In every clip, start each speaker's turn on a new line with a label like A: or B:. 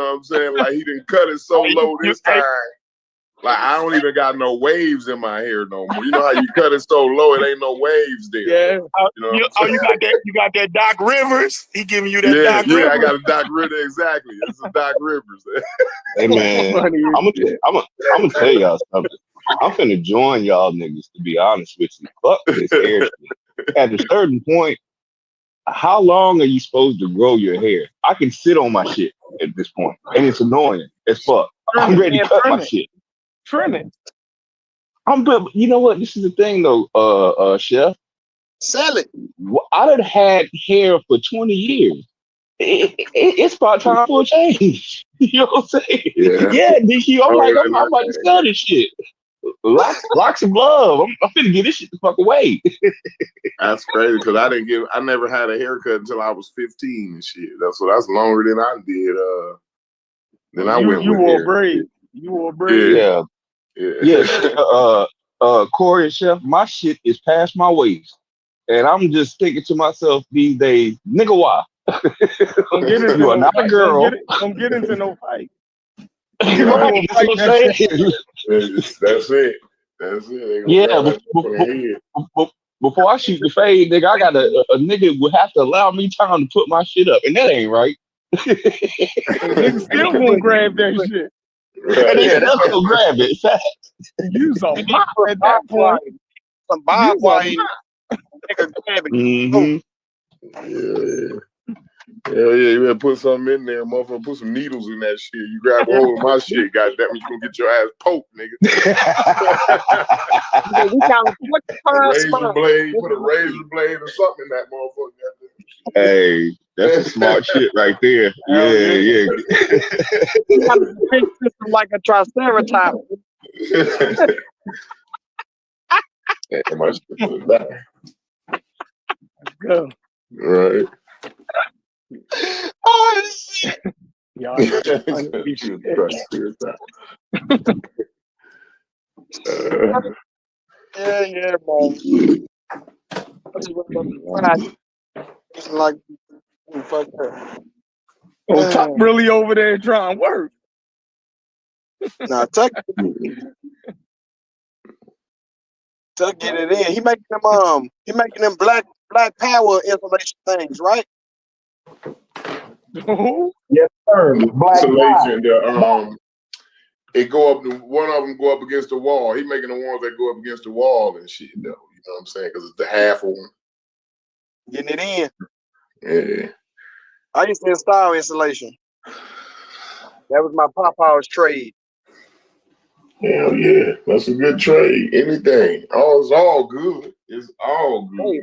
A: what I'm saying? Like he didn't cut it so low this time. Like I don't even got no waves in my hair no more. You know how you cut it so low, it ain't no waves there.
B: Yeah.
A: You know
B: you got that Doc Rivers. He giving you that Doc Rivers.
A: Yeah, I got a Doc Rivers exactly. It's a Doc Rivers.
C: Hey man, I'm gonna tell y'all something. I'm finna join y'all niggas, to be honest with you. Fuck this hair shit. At a certain point, how long are you supposed to grow your hair? I can sit on my shit at this point, and it's annoying as fuck. I'm ready to cut my shit.
B: Trim it.
C: But you know what? This is the thing though, Chef.
D: Sell it.
C: I done had hair for 20 years. It's about time for a change. You know what I'm saying? Yeah, DQ. I'm about to sell this shit. Locks of love. I'm finna get this shit the fuck away.
A: That's crazy because I never had a haircut until I was 15 and shit. That's longer than I did. Then I went with hair.
B: Braids. You wore braids.
C: Yeah. Corey and Chef, my shit is past my waist. And I'm just thinking to myself these days, nigga, why? You are not a girl.
B: Don't get into no fight.
C: Right,
A: that's it.
C: Yeah, before I shoot the fade, nigga, I got a nigga would have to allow me time to put my shit up, and that ain't right.
B: Nigga still won't grab that shit.
C: Right. Yeah, that's gonna grab it.
B: You some pop at that point.
D: Some barbed wire. Nigga grab it.
A: Hell yeah, you better put something in there, motherfucker. Put some needles in that shit. You grab a hold of my shit, goddamn, you gonna get your ass poked, nigga. Put a razor blade or something in that motherfucker.
C: Hey, that's some smart shit right there. Yeah.
D: You got a big system like a triceratops.
A: My shit back.
B: Go.
A: Right.
D: Oh shit!
B: Y'all
D: yeah, man. I just went it's like fuck her.
B: Oh, Tuck really over there trying to work.
D: Nah, Tuck get it in. He making them black power information things, right?
C: Yes, sir.
A: Insulation. It go up. One of them go up against the wall. He making the ones that go up against the wall and shit, though. You know what I'm saying? Because it's the half of one.
D: Getting it
A: in. Yeah.
D: I used to install insulation. That was my papa's trade.
A: Hell yeah, that's a good trade. Anything. It's all good. It's all good.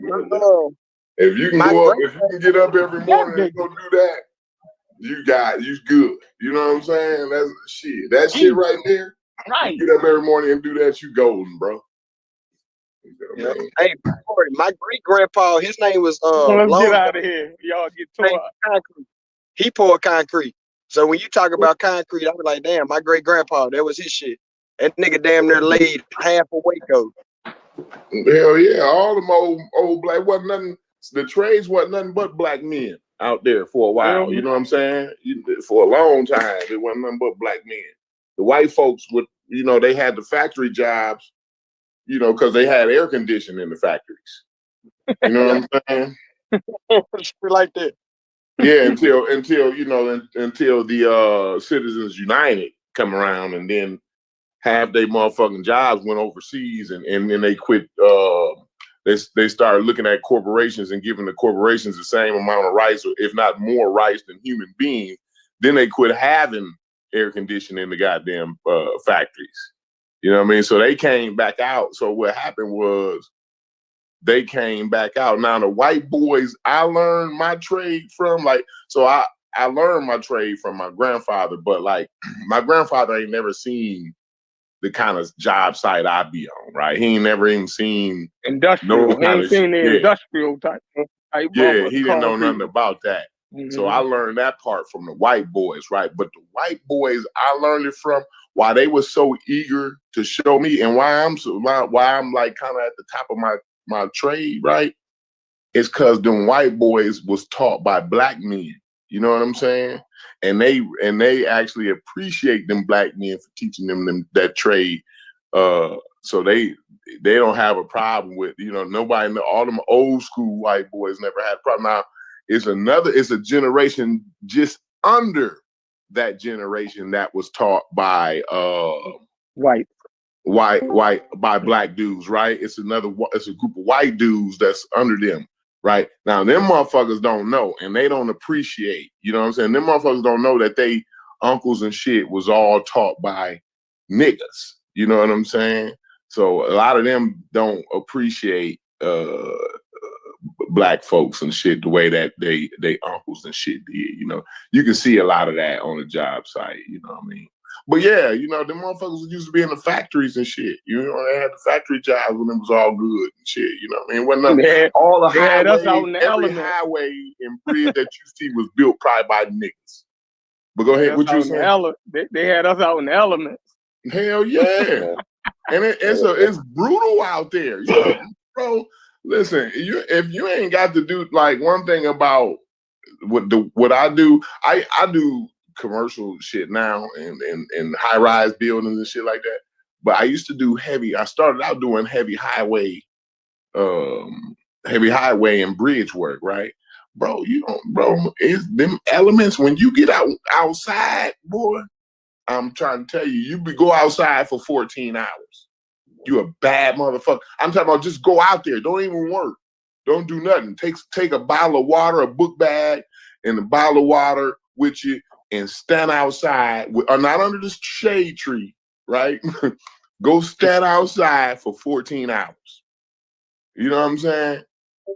A: Hey, if you can get up every morning and go do that, you good. You know what I'm saying? That's shit. That shit right there.
B: Right.
A: Get up every morning and do that, you golden, bro.
D: Yeah. Hey, Corey, my great grandpa, his name was
B: let's get out of here. Y'all get tore up.
D: Concrete. He poured concrete. So when you talk about concrete, I was like, damn, my great grandpa, that was his shit. That nigga damn near laid half a Waco.
A: Hell yeah, all them old black wasn't nothing. The trades wasn't nothing but black men out there for a while. You know what I'm saying? For a long time, it wasn't nothing but black men. The white folks would, they had the factory jobs, because they had air conditioning in the factories. You know what I'm saying?
D: Like that.
A: Yeah, until the Citizens United come around, and then half their motherfucking jobs went overseas, and then they quit. They started looking at corporations and giving the corporations the same amount of rights, or if not more rights than human beings. Then they quit having air conditioning in the goddamn factories. You know what I mean? So they came back out. So what happened was they came back out. Now the white boys, I learned my trade from, I learned my trade from my grandfather, but my grandfather ain't never seen the kind of job site I be on, right? He ain't never even seen
B: industrial. He ain't seen the industrial type.
A: Yeah, he didn't know nothing about that. Mm-hmm. So I learned that part from the white boys, right? But the white boys, I learned it from why they were so eager to show me, and why I'm like kind of at the top of my trade, right? It's because them white boys was taught by black men. You know what I'm saying? And they actually appreciate them black men for teaching them that trade. So they don't have a problem with, nobody, all them old school white boys never had a problem. Now it's a generation just under that generation that was taught by
E: white
A: by black dudes, right? It's a group of white dudes that's under them. Right now, them motherfuckers don't know, and they don't appreciate. You know what I'm saying? Them motherfuckers don't know that they uncles and shit was all taught by niggas. You know what I'm saying? So a lot of them don't appreciate black folks and shit the way that they uncles and shit did. You can see a lot of that on the job site. You know what I mean? But yeah, them motherfuckers used to be in the factories and shit. They had the factory jobs when it was all good and shit. You know what I mean? Wasn't all the highways, every highway and bridge that you see was built probably by niggas. But go ahead, what you saying?
E: They had us out in the elements.
A: Hell yeah. And it's brutal out there. Bro, listen, if you ain't got to do, like, one thing about what I do, I do commercial shit now and high rise buildings and shit like that. But I used to do I started out doing heavy highway and bridge work, right? Bro, it's them elements when you get outside, boy. I'm trying to tell you, you go outside for 14 hours. You a bad motherfucker. I'm talking about just go out there. Don't even work. Don't do nothing. Take a bottle of water, a book bag, and a bottle of water with you, and stand outside, not under the shade tree, right? Go stand outside for 14 hours. You know what I'm saying?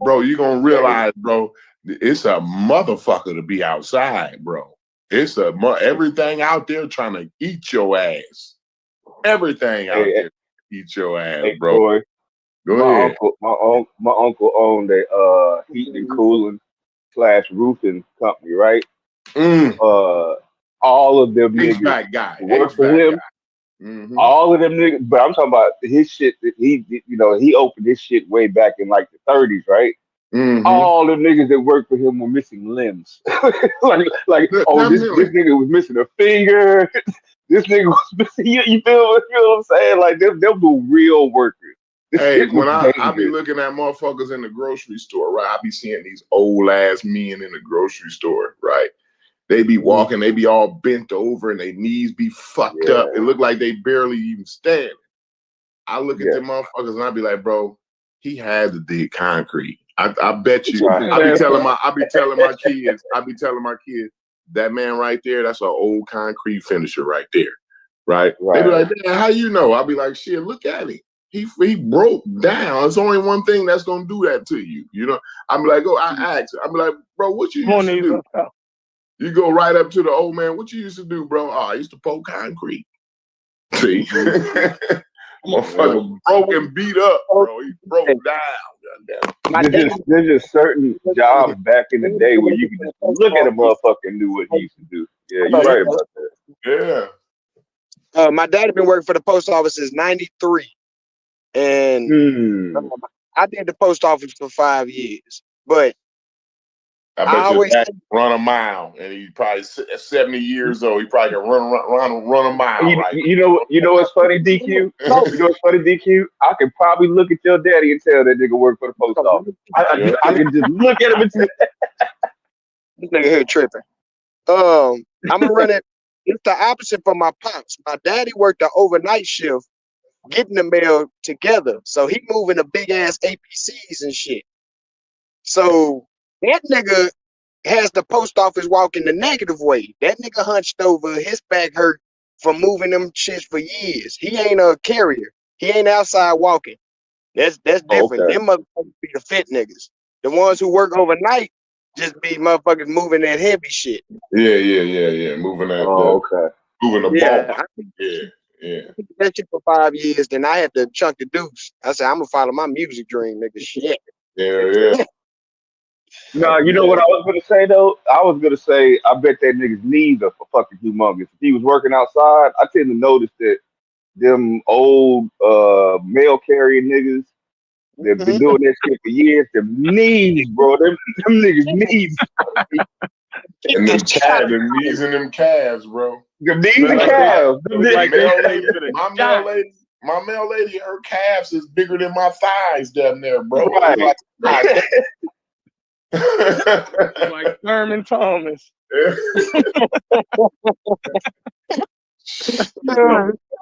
A: Bro, you're going to realize, bro, it's a motherfucker to be outside, bro. It's everything out there trying to eat your ass. Everything out there eat your ass, bro.
C: Boy,
A: Go ahead.
C: My uncle owned a heating and cooling / roofing company, right? All of them niggas work for him. Mm-hmm. All of them niggas, but I'm talking about his shit that he opened his shit way back in like the 30s, right? Mm-hmm. All the niggas that worked for him were missing limbs. like this nigga was missing a finger. This nigga was missing. You feel what I'm saying? Like them do real workers.
A: Hey, when I be looking at motherfuckers in the grocery store, right? I be seeing these old ass men in the grocery store, right? They be walking, they be all bent over, and their knees be fucked up. It look like they barely even standing. I look at them motherfuckers and I be like, bro, he had to dig concrete. I bet you. I be telling my kids, that man right there, that's an old concrete finisher right there, right? They be like, man, how you know? I be like, shit, look at him. He broke down. It's only one thing that's gonna do that to you. I'm like, I ask. I'm like, bro, what you used to do? You go right up to the old man. What you used to do, bro? Oh, I used to pour concrete. See, motherfucker broke and beat up, bro. He broke down.
C: There's just certain jobs back in the day where you can just look at a motherfucker and knew what he used to do. Yeah, you're right about that.
A: Yeah.
D: My dad had been working for the post office since '93, and I did the post office for 5 years. But
A: I bet your dad run a mile, and he's probably 70 years old. He probably can run a mile.
C: You know what's funny, DQ? You know what's funny, DQ? I can probably look at your daddy and tell that nigga work for the post office. I can just look at him and say,
D: this nigga here tripping. I'm gonna run it. It's the opposite for my pops. My daddy worked the overnight shift, getting the mail together. So he moving the big ass APCs and shit. So that nigga has the post office walking the negative way. That nigga hunched over, his back hurt from moving them shits for years. He ain't a carrier. He ain't outside walking. That's different. Them motherfuckers be the fit niggas. The ones who work overnight just be motherfuckers moving that heavy shit.
A: Yeah. Moving that. Moving the ball. Yeah.
D: I did that shit for 5 years. Then I had to chunk the deuce. I said, I'm gonna follow my music dream, nigga. Shit.
A: Yeah.
C: No, you know what I was gonna say though? I was gonna say I bet that nigga's knees are fucking humongous. If he was working outside, I tend to notice that them old mail carrying niggas, They've been doing that shit for years. Them knees, bro. Them niggas knees.
A: And them calves, them knees and them calves, bro.
C: Them knees and calves.
E: Like
A: My male lady, her calves is bigger than my thighs down there, bro.
C: Right.
E: like Thurman Thomas.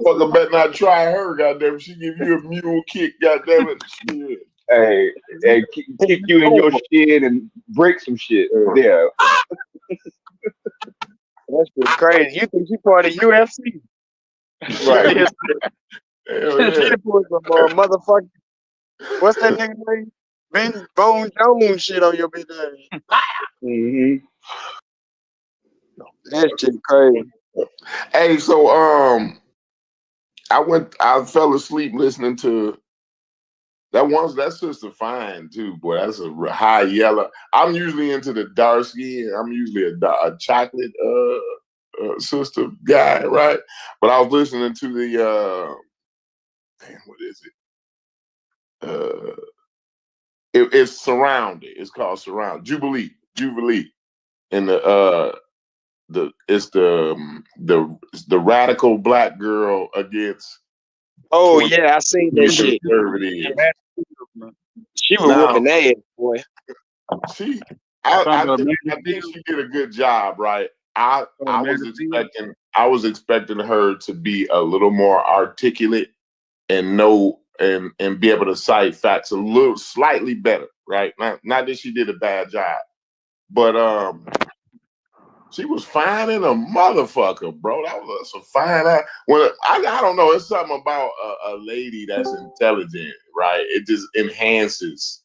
A: Fucker better not try her, goddamn. She give you a mule kick, goddamn it. Shit.
C: Hey, kick you in your shit and break some shit. Yeah.
D: That's just crazy. You think she part of UFC?
A: Right.
D: Hell yeah. She put some motherfucker. What's that nigga name? Ben Bone Jones shit on your bitch ass.
C: Mm-hmm.
D: That shit crazy.
A: Hey, so I fell asleep listening to that sister fine too, boy. That's a high yellow. I'm usually into the dark skin. I'm usually a chocolate sister guy, right? But I was listening to the what is it? It's Surrounded. It's called Surround Jubilee, and it's the radical black girl against.
D: Oh yeah, I seen that shit. She was whooping ass, boy.
A: I think she did a good job, right? I was expecting her to be a little more articulate and be able to cite facts a little slightly better, right? Not that she did a bad job, but she was fine in a motherfucker, bro. That was a fine ass. Well, I don't know. It's something about a lady that's intelligent, right? It just enhances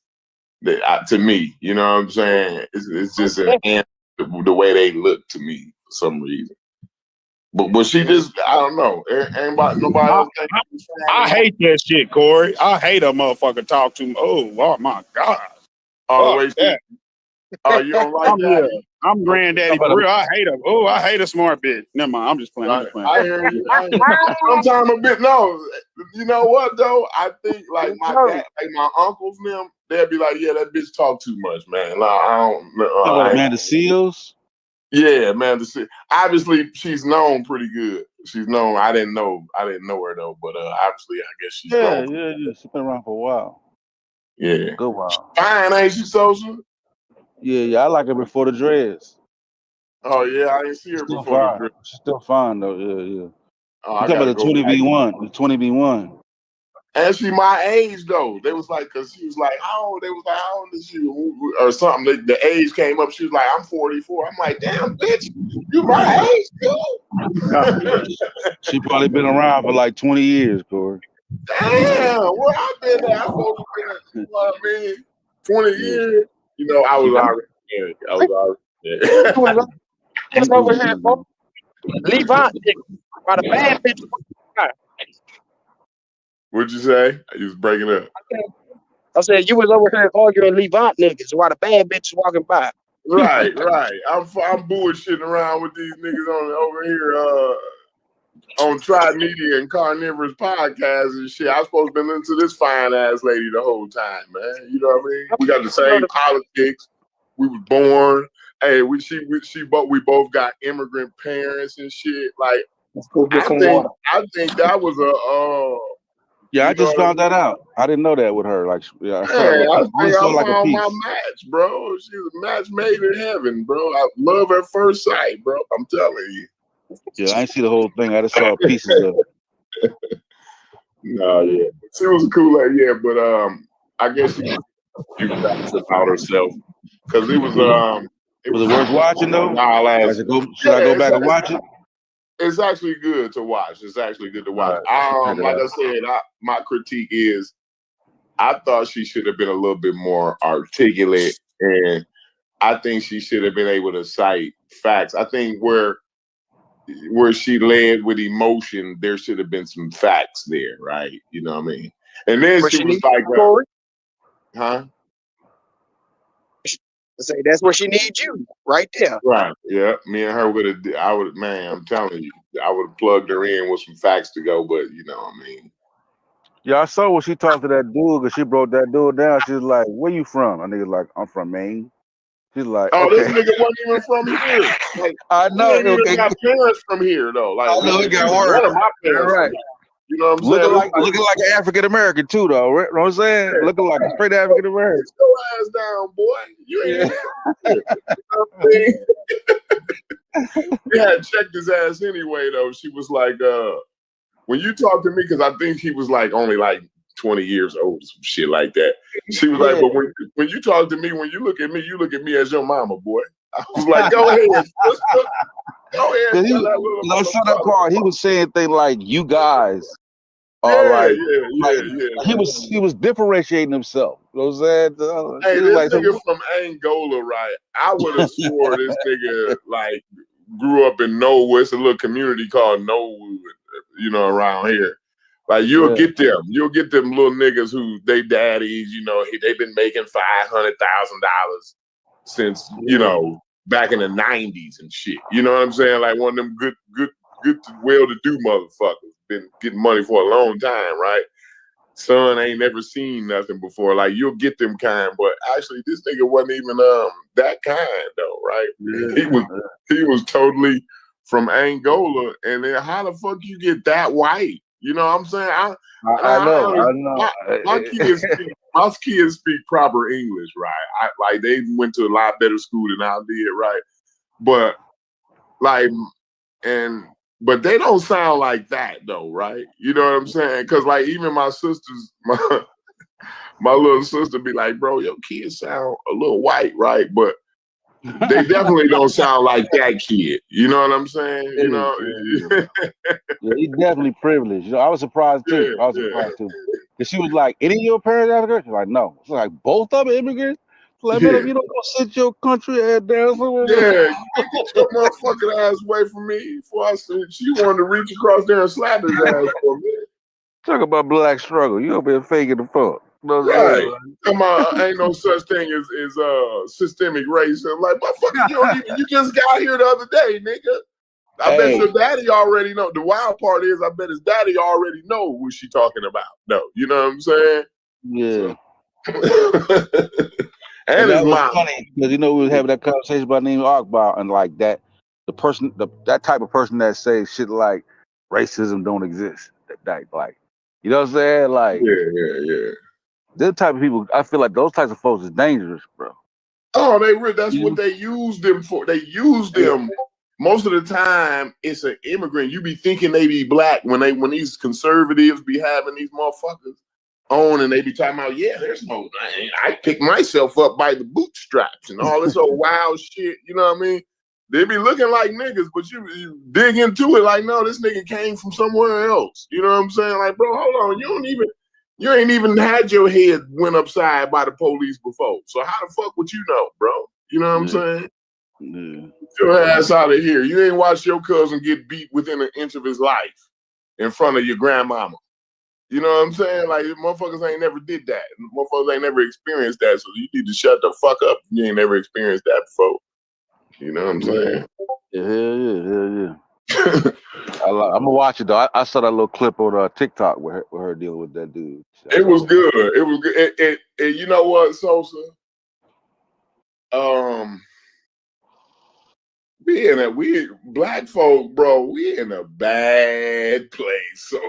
A: to me. You know what I'm saying? It's just enhances the way they look to me for some reason. But she just, I don't know. Nobody else.
B: I hate that shit, Corey. I hate a motherfucker talk to me. Oh my God.
A: Oh, wait, you don't like that?
B: I'm granddaddy for real. I hate a smart bitch. Never mind. I'm just playing.
A: I hear you. Sometimes a bit. No, you know what though? I think like my dad, like my uncles, them, they'd be like, "Yeah, that bitch talk too much, man." Like, I don't.
F: Amanda Seals.
A: Yeah, Amanda Seals. Obviously, she's known pretty good. She's known. I didn't know her though, but obviously, I guess she's known.
F: Yeah. She's been around for a while.
A: Yeah,
F: good while.
A: Fine, ain't she, social?
F: Yeah. I like her before the dreads.
A: Oh yeah, I didn't see her
F: Still
A: before
F: fine.
A: the dreads.
F: She's still fine though. Yeah.
A: Oh,
F: I'm talking about the 20B1. The 20B1.
A: And she my age though. They was like, cause she was like, how old? They was like, how old is you? Or something. The age came up. She was like, I'm 44. I'm like, damn, bitch, you my age too.
F: She probably been around for like 20 years, Corey.
A: Damn, where I been at? I supposed to be, you know what I mean? 20 years. You know, I was already married.
D: Just over here, folks. Leave out by the bad bitch.
A: What'd you say? You was breaking up.
D: I said you was over here arguing Levant niggas while the bad bitch walking by.
A: Right. I'm bullshitting around with these niggas over here on Tri Media and Carnivorous podcast and shit. I was supposed to be listening to this fine ass lady the whole time, man. You know what I mean? We got the same politics. We was born. Hey, we both got immigrant parents and shit. Like, I think that was a
F: yeah, I just found that out. I didn't know that with her. Like, yeah,
A: I think I found my match, bro. She's a match made in heaven, bro. I love at first sight, bro. I'm telling you.
F: Yeah, I didn't see the whole thing. I just saw pieces of it.
A: No, yeah, she was a cool lady, yeah. But I guess she was about herself because it was
F: Was it worth watching though? Should I go back and watch it?
A: It's actually good to watch. It's actually good to watch. Like I said, my critique is I thought she should have been a little bit more articulate, and I think she should have been able to cite facts. I think where she led with emotion, there should have been some facts there, right? You know what I mean? And then she was like, huh?
D: Say that's where she needs you, right there.
A: Right. Yeah. Me and her man, I'm telling you, I would have plugged her in with some facts to go, but you know what I mean?
F: Yeah, I saw when she talked to that dude because she broke that dude down. She was like, "Where you from?" I nigga like, "I'm from Maine." She's like,
A: Oh, this
F: "Okay."
A: nigga wasn't even from here. Like,
F: I
A: he
F: know.
A: ain't even
F: Okay.
A: got parents from here though. Like,
F: I know it got worse.
A: one of my
F: All
A: parents from
F: right.
A: here. You know what I'm saying?
F: Looking like an African American too, though. Right? You know what I'm saying? Looking like a straight African American.
A: Sit your ass down, boy. You ain't
F: Yeah.
A: even from here. You know what I mean? We had checked his ass anyway, though. She was like, when you talk to me, because I think he was like only like 20 years old, some shit like that. She was like, but when you talk to me, when you look at me as your mama, boy. I was like, go ahead, sister. Go ahead.
F: That part, he was saying things like, "You guys are like." He was differentiating himself. You know what I'm saying?
A: Hey, this nigga from Angola, right? I would have swore this nigga like grew up in Norwood. It's a little community called Norwood, you know, around here. Like you'll get them little niggas who they daddies, you know, they've been making $500,000 since you know back in the '90s and shit. You know what I'm saying? Like one of them good, well-to-do motherfuckers been getting money for a long time, right? Son ain't never seen nothing before. Like you'll get them kind, but actually this nigga wasn't even that kind though, right? Yeah. He was totally from Angola, and then how the fuck you get that white? You know what I'm saying? I know. My kids speak proper English, right? Like they went to a lot better school than I did, right? But like but they don't sound like that though, right? You know what I'm saying? Because like even my sisters, my little sister be like, bro, your kids sound a little white, right? But they definitely don't sound like that kid. You know what I'm saying? You know,
F: yeah, he's definitely privileged. You know, I was surprised too. Cause she was like, "Any of your parents African?" She's like, "No." She's like, "Both of them immigrants?" She's like, "Man, if you don't go sit your country ass down somewhere."
A: Yeah, get your motherfucking ass away from me. Before I said she wanted to reach across there and slap his ass for a minute.
F: Talk about black struggle. You over here faking the fuck.
A: Right. Come on, ain't no such thing as systemic racism. Like, motherfucker, you just got here the other day, nigga. I bet your daddy already know. The wild part is I bet his daddy already know what she talking about. No, you know what I'm saying?
F: Yeah.
A: So. and his mom.
F: Funny because we was having that conversation about name Akbar and like that that type of person that says shit like racism don't exist. That like, you know what I'm saying? Like,
A: yeah.
F: Those type of people, I feel like those types of folks is dangerous, bro.
A: Oh, that's what they use them for. They use them most of the time. It's an immigrant. You be thinking they be black when these conservatives be having these motherfuckers on and they be talking about, yeah, there's no, I pick myself up by the bootstraps and all this old wild shit. You know what I mean? They be looking like niggas, but you dig into it like, no, this nigga came from somewhere else. You know what I'm saying? Like, bro, hold on, you ain't even had your head went upside by the police before. So how the fuck would you know, bro? You know what I'm saying?
F: Yeah.
A: Get your ass out of here. You ain't watched your cousin get beat within an inch of his life in front of your grandmama. You know what I'm saying? Like, motherfuckers ain't never did that. Motherfuckers ain't never experienced that. So you need to shut the fuck up. You ain't never experienced that before. You know what I'm saying?
F: Yeah. I'm gonna watch it though. I saw that little clip on TikTok with her dealing with that dude.
A: It was good. It was good. And you know what, Sosa? We black folk, bro. We in a bad place. So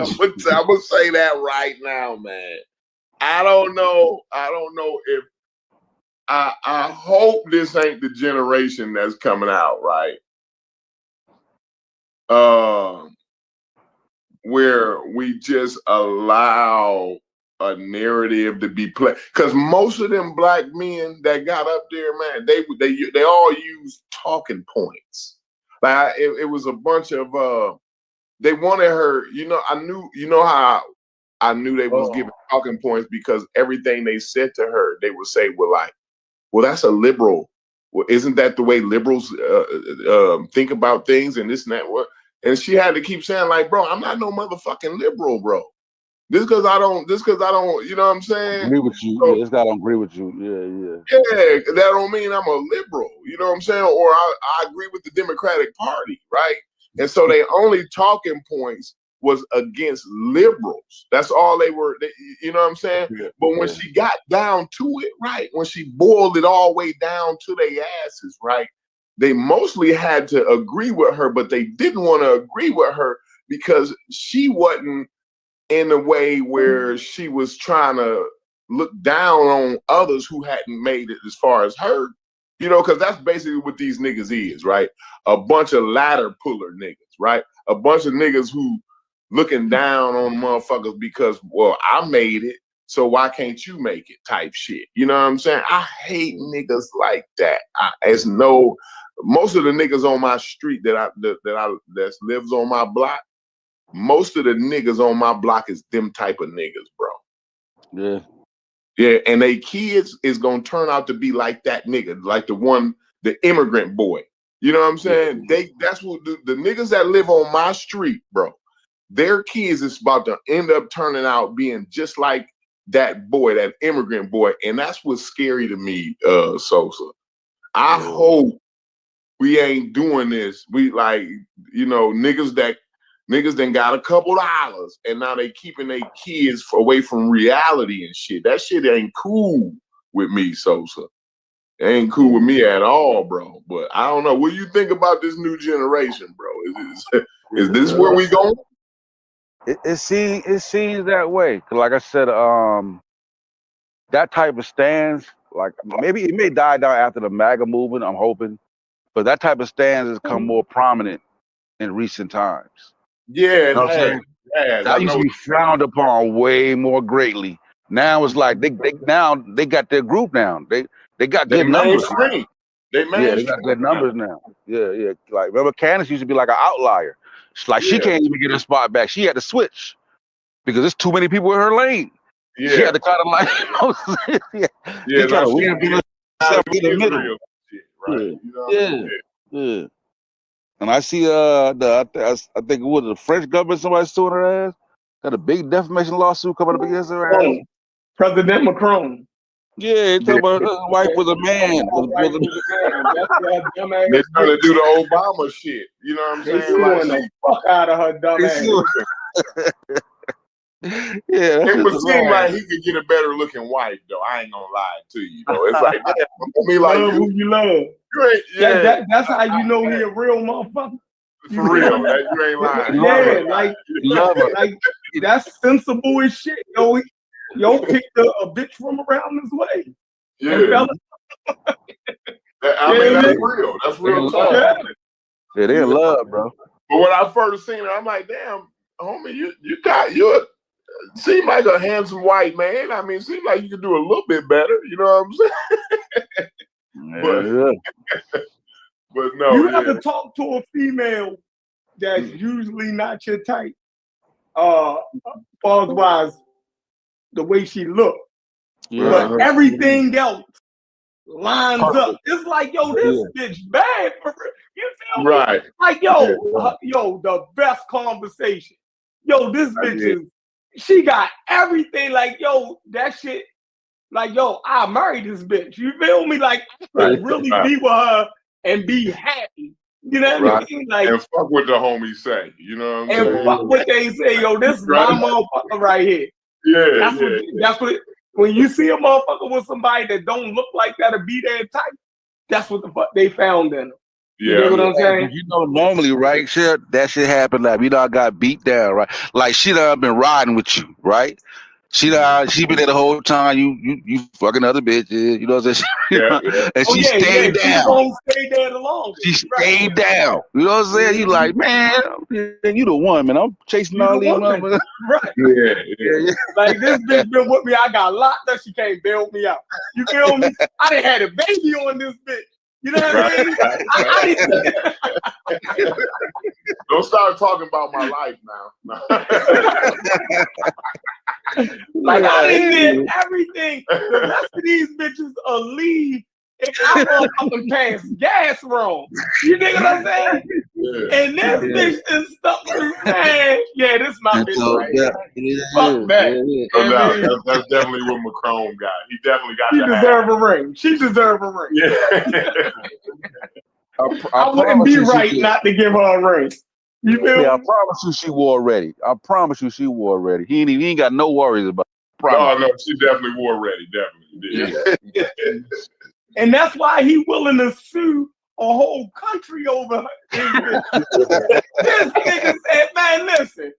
A: I'm gonna say that right now, man. I don't know if I hope this ain't the generation that's coming out, right? Where we just allow a narrative to be played, because most of them black men that got up there, man, they all use talking points. Like it was a bunch of they wanted her. How I knew they was giving talking points because everything they said to her, they would say, well, that's a liberal. Well, isn't that the way liberals think about things and this and that? What? And she had to keep saying, like, bro, I'm not no motherfucking liberal, bro. This because I don't, you know what I'm saying?
F: Agree with you. So, I don't agree with you. Yeah.
A: Yeah, that don't mean I'm a liberal. You know what I'm saying? Or I agree with the Democratic Party, right? And so they only talking points was against liberals. That's all they were. You know what I'm saying?
F: Yeah.
A: But when she got down to it, right, when she boiled it all the way down to their asses, right, they mostly had to agree with her, but they didn't want to agree with her because she wasn't in a way where she was trying to look down on others who hadn't made it as far as her. You know, because that's basically what these niggas is, right? A bunch of ladder puller niggas, right? A bunch of niggas who looking down on motherfuckers because, well, I made it, so why can't you make it type shit. You know what I'm saying? I hate niggas like that. Most of the niggas on my street that lives on my block, most of the niggas on my block is them type of niggas, bro.
F: Yeah.
A: Yeah, and they kids is gonna turn out to be like that nigga, like the immigrant boy. You know what I'm saying? That's what the niggas that live on my street, bro. Their kids is about to end up turning out being just like that boy, that immigrant boy, and that's what's scary to me, Sosa. I hope we ain't doing this. We like, you know, niggas done got a couple dollars and now they keeping their kids away from reality and shit. That shit ain't cool with me, Sosa. It ain't cool with me at all, bro. But I don't know. What do you think about this new generation, bro? Is this where we going?
F: It seems that way. 'Cause like I said, that type of stance, like maybe it may die down after the MAGA movement, I'm hoping. But that type of stance has become more prominent in recent times.
A: Yeah,
F: You know what I'm saying? That used to be frowned upon way more greatly. Now it's like they got their group now. They got good numbers.
A: They
F: got good numbers now. Yeah. Like remember Candace used to be like an outlier. Like she can't even get her spot back. She had to switch because there's too many people in her lane.
A: Yeah.
F: She had to kind of like she tried to win herself in the middle.
A: Right. You know
F: Yeah. And I see I think it was the French government, somebody suing her ass. Got a big defamation lawsuit coming up against her ass.
E: President Macron.
F: Yeah, talking about her wife was a man.
A: They're trying to do the Obama shit. You know what I'm saying?
E: They suing the fuck out of her dumb ass.
F: Yeah,
A: it would seem like he could get a better looking wife, though. I ain't gonna lie to you, though. It's like, damn, I mean, like
E: who you love. That's how you know he a real motherfucker.
A: For real, you ain't lying.
E: Yeah, like that's sensible as shit. Yo picked a bitch from around his way.
A: Yeah. I mean, that's real. That's real talk.
F: Yeah, they in love, bro.
A: But when I first seen her, I'm like, damn, homie, you seem like a handsome white man. I mean, seem like you could do a little bit better. You know what I'm saying? But no.
E: You ever talk to a female that's usually not your type, wise, the way she look, but everything else lines up. It's like, yo, this bitch bad for real. You feel me?
A: Right.
E: Like, yo, the best conversation. Yo, this bitch she got everything. Like, yo, that shit. Like, yo, I married this bitch. You feel me? Like, I could really be with her and be happy. You know what I mean? Like,
A: and fuck what the homies say. You know what I'm saying?
E: And fuck what they say, yo. This is my motherfucker right here.
A: Yeah,
E: that's what. When you see a motherfucker with somebody that don't look like that or be their type, that's what the fuck they found in them.
F: Yeah,
E: you know what I'm saying?
F: You know, normally, right? That shit happen. Like, I got beat down, right? Like, she done been riding with you, right? She been there the whole time. You fucking other bitches. You know what I'm saying? And she stayed down.
E: She won't stay there the longest.
F: She stayed down. You know what I'm saying? You like, man, you the one, man. I'm chasing all these numbers.
E: Right.
A: Yeah.
E: Like, this bitch been with me. I got locked up. She can't bail me out. You feel me? I done had a baby on this bitch. You know what I mean?
A: Don't start talking about my life now.
E: Like, I done did everything. The rest of these bitches will leave if I motherfucking pass gas wrong. You dig what I'm saying? And this bitch is stuck with, man. Yeah, this is my bitch right here. Fuck that.
A: That's definitely what Macron got. He definitely got
E: She deserve a ring. She deserve a ring.
A: Yeah.
E: I wouldn't be right not to give her a ring. You feel
F: Yeah, I
E: me?
F: promise you she war ready. I promise you she war ready. He ain't got no worries about it. Promise.
A: No, she definitely war ready. Definitely did.
E: And that's why he willing to sue a whole country over his bitch. This nigga said, man, listen,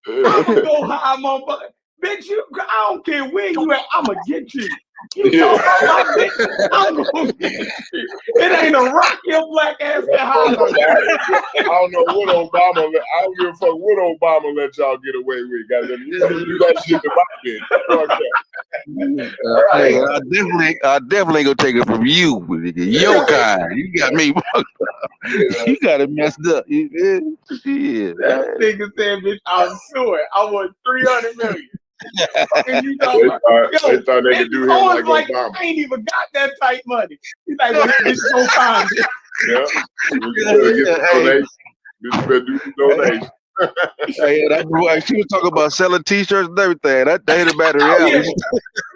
E: I'm gonna go high, motherfucker. Bitch, I don't care where you at, I'm gonna get you. You talk about my bitch, I'm gonna get you. It ain't a rock your black ass can hide on you.
A: I don't know what Obama. I don't give a fuck what Obama let y'all get away with. Goddamn, you better do that shit to my bitch. Fuck that.
F: I definitely gonna take it from you, nigga. Your kind. You got me. You got it messed up. Shit.
E: That nigga said, bitch, I'm suing. I want 300 million. And you know,
A: they thought they could do him like Obama.
E: I ain't even got that type money. He's like, well, bitch, go find it.
A: Yeah. You better get the donation. You better do the donation.
F: Hey, she was talking about selling T-shirts and everything. That ain't about the reality.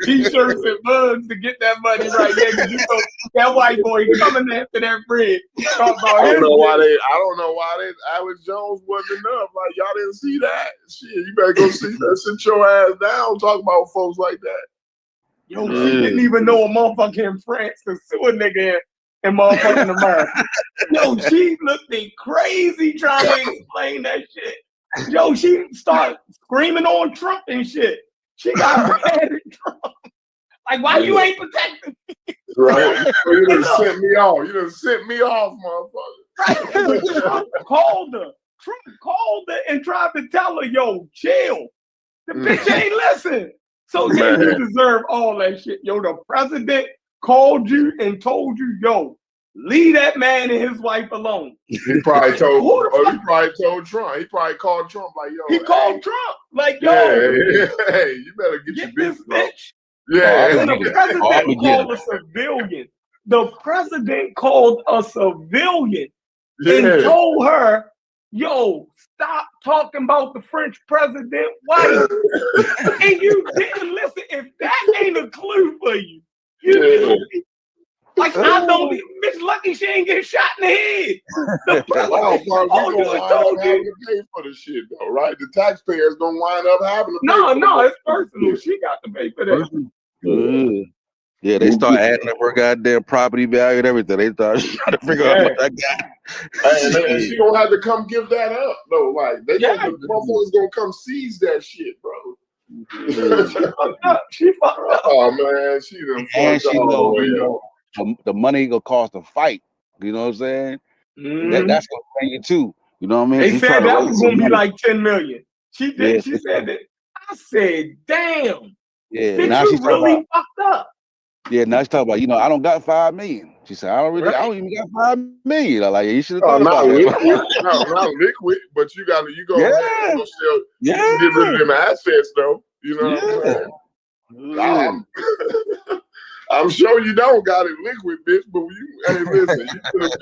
E: T-shirts and mugs to get that money right. Yeah, because you know that white boy coming after that bread.
A: I don't know why Alex Jones wasn't enough. Like y'all didn't see that. Shit, you better go see that. Sit your ass down. Talk about folks like that.
E: Yo, she didn't even know a motherfucker in France could sue a nigga in motherfucking America. Yo, she looked crazy trying to explain that shit. Yo, she started screaming on Trump and shit. She got mad at Trump. Like, why you ain't protecting me?
A: Right? You done sent me off. You done sent me off, motherfucker.
E: Right. Trump called her. Trump called her and tried to tell her, yo, chill. The bitch ain't listen. So yeah, you deserve all that shit. Yo, the president called you and told you, yo, leave that man and his wife alone.
A: He probably told Trump. He probably called Trump like, yo.
E: He called Trump like, yo.
A: Hey, you better get your
E: this
A: bitch.
E: bitch.
A: Yeah.
E: When the president called a civilian, the president called a civilian and told her, yo, stop talking about the French president wife. And you didn't listen. If that ain't a clue for you, like I don't be bitch lucky she ain't get shot in the head. The president
A: told you to pay for the shit though, right? The taxpayers gonna wind up having to pay.
E: No, it's personal. She got to pay for that.
F: Yeah, they start adding up her goddamn property value and everything. They start trying to figure out what I got.
A: And she gonna have to come give that up though. Like the motherfuckers gonna come seize that shit, bro.
E: She fucked up.
A: Oh man, she done fucked up.
F: The money gonna cost a fight. You know what I'm saying? That's gonna pay you too. You know what I mean?
E: They said that was gonna be like 10 million. She did. She said that. I said, damn.
F: Yeah.
E: Now you really fucked up.
F: Yeah, now she's talking about, I don't got 5 million. She said, I don't even got 5 million. I'm like, you should have thought about
A: it. Not liquid, but you go you can get rid of them assets though. You know what I'm saying? I'm sure you don't got it liquid, bitch, but hey, listen, you could have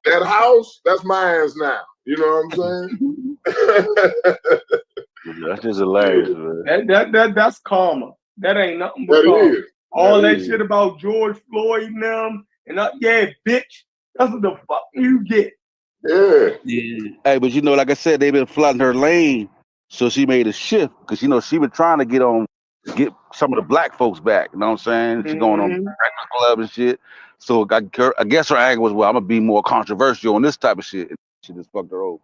A: that house, that's mine now. You know what I'm saying?
F: That's just hilarious, man.
E: That's karma. That ain't nothing but karma. All that shit about George Floyd and them, and bitch, that's what the fuck you get.
A: Yeah.
F: Hey, but like I said, they've been flooding her lane, so she made a shift because she been trying to get some of the black folks back. You know what I'm saying? She going on the Breakfast Club and shit. So I guess her angle was, well, I'm gonna be more controversial on this type of shit. She just fucked her over.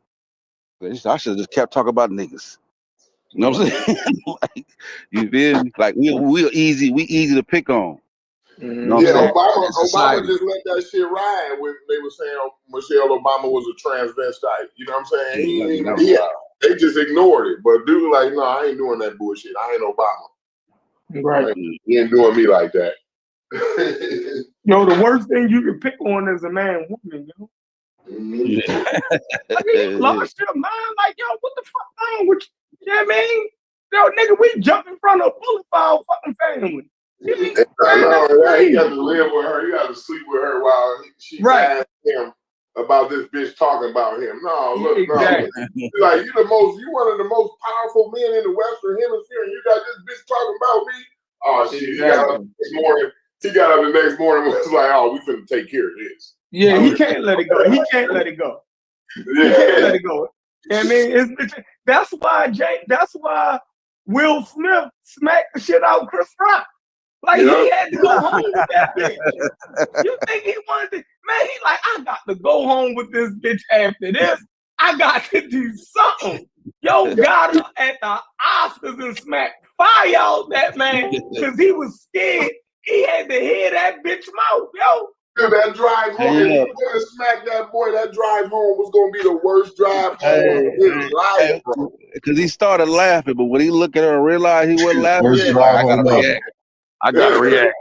F: I should have just kept talking about niggas. You know what I'm saying? Like, you feel me? Like we easy to pick on.
A: You know Obama just let that shit ride when they were saying Michelle Obama was a transvestite. You know what I'm saying? They just ignored it. But dude, like, no, I ain't doing that bullshit. I ain't Obama.
E: Right.
A: He ain't doing me like that.
E: Yo, the worst thing you can pick on is a man woman, yo. You lost your mind, like, yo, what the fuck wrong with you? You know what I mean? Yo, nigga, we jump in front of a bullet for our fucking family.
A: He got to live with her. He got to sleep with her while she asked him about this bitch talking about him. No, look,
E: exactly.
A: No. Like, you one of the most powerful men in the Western Hemisphere, and you got this bitch talking about me. Oh shit! Exactly. He got up the next morning and was like, "Oh, we finna take care of this."
E: Yeah, he can't let it go. He can't let it go. He can't let it go. I mean, that's why Will Smith smacked the shit out of Chris Rock. Like he had to go home with that bitch. You think he wanted to? Man, he like, I got to go home with this bitch after this. I got to do something. Yo, got up at the Oscars and smacked fire out that man because he was scared. He had to hear that bitch mouth, yo.
A: Dude, that drive home, if he would have smacked that boy, that drive home was gonna be the worst drive home of his life, bro.
F: Because he started laughing, but when he looked at her and realized he wasn't laughing,
G: Worst
F: like,
G: drive
F: I gotta
G: home ever.
F: react. I gotta react.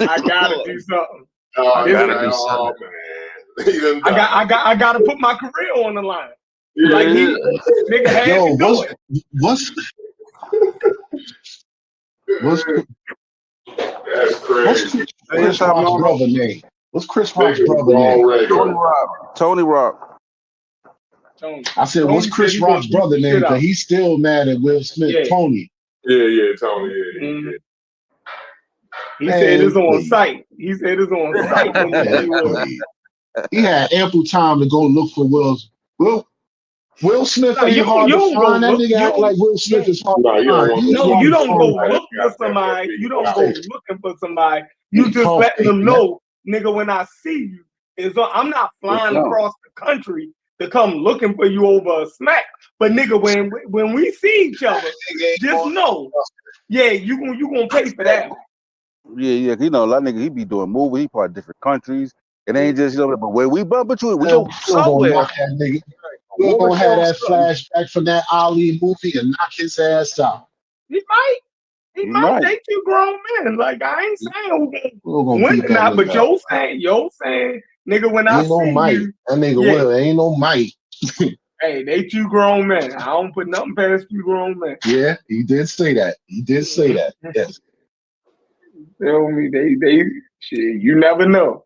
E: I gotta do something.
A: Oh,
F: I gotta do
A: oh
F: something.
A: man. He done
E: I gotta put my career on the line.
A: Yeah.
E: Like nigga had
G: Yo,
E: to do it.
A: That's crazy.
G: Chris Rock's brother name? What's Chris Rock's brother name?
F: Tony Rock.
G: I said, what's Chris Rock's brother name? Because he's still mad at Will Smith.
E: Yeah.
G: Tony.
A: Yeah, Tony. Yeah.
E: Mm-hmm. He said it's on site. He said it's on site.
G: He had ample time to go look for Will Smith ain't hard to find. That nigga act like Will Smith is hard to find.
E: No, you don't go look for somebody. You don't go looking for somebody. You just let them know, nigga, when I see you, I'm not flying across the country to come looking for you over a smack. But nigga, when we see each other, just know, yeah, you gonna pay for that.
F: Yeah, you know, a lot of niggas, he be doing movies, he part of different countries. It ain't just, you know, but when we bump into it, we go somewhere.
G: We're gonna have that flashback from that Ali movie and knock his ass out.
E: He might. They two grown men. Like, I ain't saying
G: we're gonna
E: when not, but yo saying, nigga, when I see you,
G: that nigga Will ain't no might.
E: Hey, they two grown men. I don't put nothing past two grown men.
G: Yeah, he did say that. Yes.
E: Tell me they shit. You never know.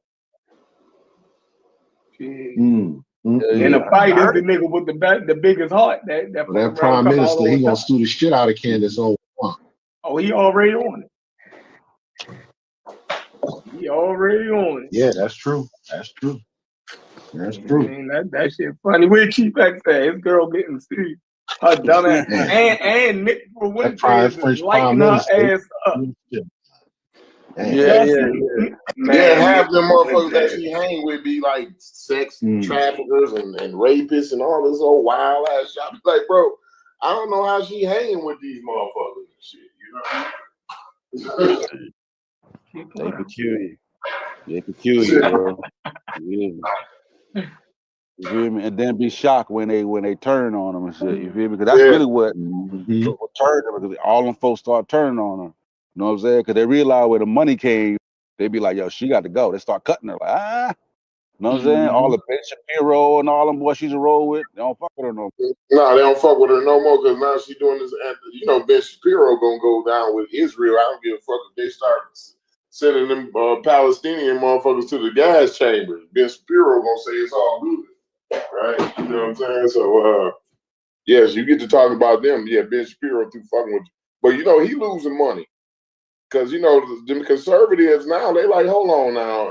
E: Shit. In a fight, is the nigga with the biggest heart. That
G: prime minister, he gonna sue the shit out of Candace Owens.
E: Oh, he already on it. Yeah,
G: that's true. I
E: mean, that shit funny. Where Chief X at? His girl getting sued. Her dumb ass. and Nick for Winter is lighting her ass up.
A: Yeah, half them motherfuckers that she hang with be like sex traffickers and rapists and all this old wild ass shit. I be like, bro, I don't know how she hanging with these motherfuckers and shit, you know?
F: They peculiar, bro. Yeah. You feel me? And then be shocked when they turn on them and shit. You feel me? Because that's really what turned them. Because all them folks start turning on them. You know what I'm saying? Because they realize where the money came. They be like, yo, she got to go. They start cutting her. Like, you know what I'm saying? All the Ben Shapiro and all them boys she's a roll with, they don't fuck with her no more.
A: No, they don't fuck with her no more because now she doing this. You know, Ben Shapiro gonna go down with Israel. I don't give a fuck if they start sending them Palestinian motherfuckers to the gas chambers. Ben Shapiro gonna say it's all good, right? You know what I'm saying? So, yes, you get to talk about them. Yeah, Ben Shapiro through fucking with you. But, you know, he losing money. Because, you know, the conservatives now, they like, hold on now.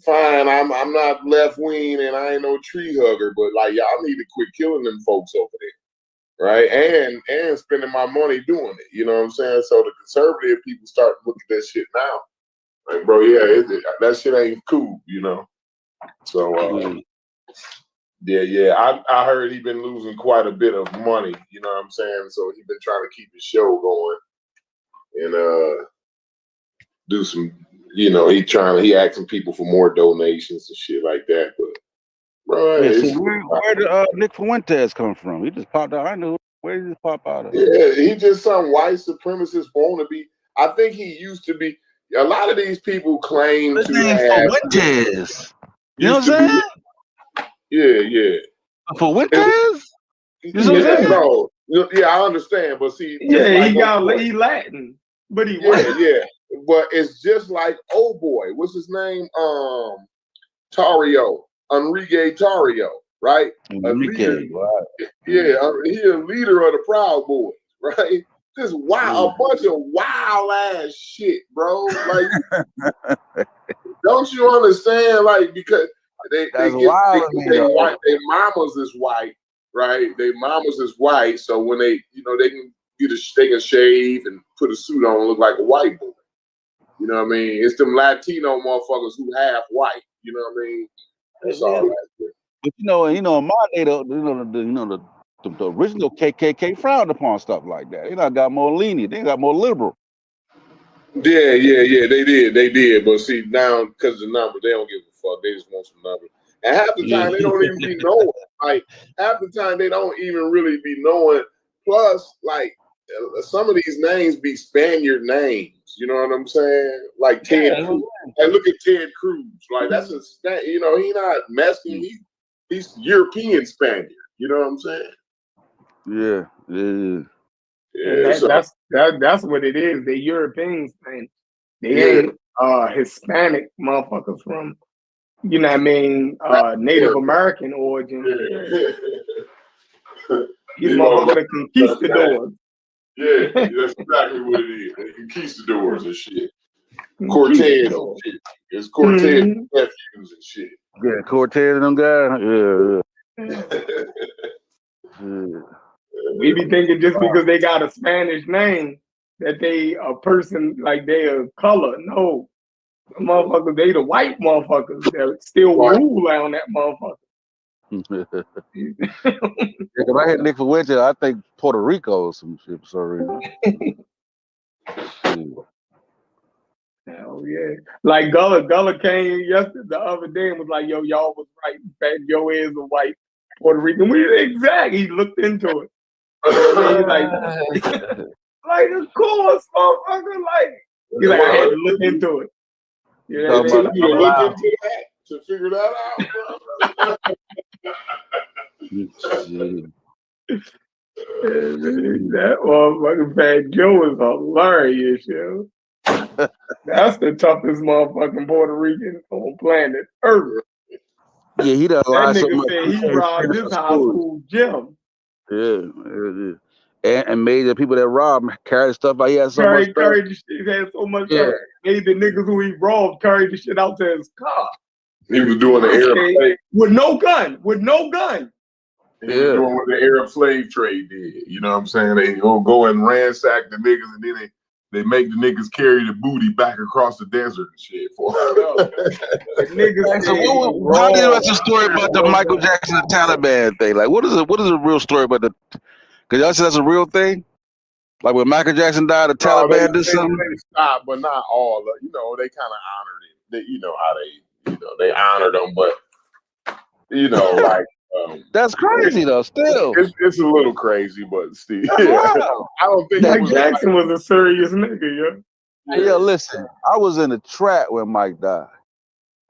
A: I'm not left wing and I ain't no tree hugger, but like y'all need to quit killing them folks over there, right? And spending my money doing it. You know what I'm saying? So the conservative people start looking at that shit now. Like, bro, that shit ain't cool, you know. So I heard he been losing quite a bit of money, you know what I'm saying? So he been trying to keep his show going and do some, you know, he asking people for more donations and shit like that. But bro,
F: so where did Nick Fuentes come from? He just popped out. I knew. Where did he just pop out of?
A: Yeah, he just some white supremacist wannabe. I think he used to be. A lot of these people claim to have
F: Fuentes. You know what I'm saying?
A: Yeah.
F: Fuentes?
A: Yeah, I understand, but see,
E: he Latin, but he
A: yeah. But it's just like boy, what's his name? Enrique Tarrio, right?
F: Enrique,
A: right. Yeah, he a leader of the Proud Boys, right? Just a bunch of wild ass shit, bro. Like, don't you understand? Like, because they white, their mamas is white, right? Their mamas is white, so when they, they can they can shave and put a suit on and look like a white boy. You know what I mean? It's them Latino motherfuckers who half white. You know what I mean? That's all that.
F: But in my day, the original KKK frowned upon stuff like that. They got more lenient. They got more liberal.
A: Yeah, they did. But see, now because of the numbers, they don't give a fuck. They just want some numbers. And half the time, they don't even be knowing. Like half the time, they don't even really be knowing. Plus, like some of these names be Spaniard names. You know what I'm saying? Like Ted Cruz. Like look at Ted Cruz. Like that's a he not Mexican. He's European Spaniard. You know what I'm saying?
F: Yeah.
E: That's what it is. They Europeans, man. They ain't Hispanic motherfuckers from, you know what I mean, Native American origin. These motherfuckers are conquistadors.
A: Yeah, that's exactly what it is. They conquistadors and shit. Cortez and shit. It's Cortez nephews and shit.
F: Yeah, Cortez and them guys. Yeah.
E: We be thinking just because they got a Spanish name that they a person like they a color. No, the motherfuckers, they the white motherfuckers that still rule on that motherfucker.
F: If I had Nick for Winter, I think Puerto Rico or some shit for some reason.
E: Hell yeah. Like Gullah came the other day and was like, yo, y'all was right. In fact, your is a white Puerto Rican. He looked into it. He's like, of course, motherfucker. He's like, I had to look into it. You know what I mean?
A: You look into that to figure that out,
E: That motherfucking Fat Joe is hilarious, yo. That's the toughest motherfucking Puerto Rican on planet Earth.
F: Yeah, he done
E: that
F: so
E: nigga
F: much.
E: said he robbed his high school gym.
F: Yeah. And made the people that robbed carry the stuff like he had so much.
E: Carried the shit. He had so much. Made the niggas who he robbed carry the shit out to his car.
A: He was doing the Arab slave
E: with no gun.
A: He was doing what the Arab slave trade did. You know what I'm saying? They go and ransack the niggas, and then they make the niggas carry the booty back across the desert and shit for them.
F: So how do you know the story about the Michael Jackson and Taliban thing? Like, what is the real story about the? Because y'all said that's a real thing. Like when Michael Jackson died, the Taliban did something.
A: They stopped, but not all. They kind of honored it. They, how they honored them, but like.
F: That's crazy though. Still,
A: it's a little crazy, but still,
F: wow.
A: I don't think
E: Mike Jackson was a serious nigga,
F: Hey, yo, listen, I was in a trap when Mike died.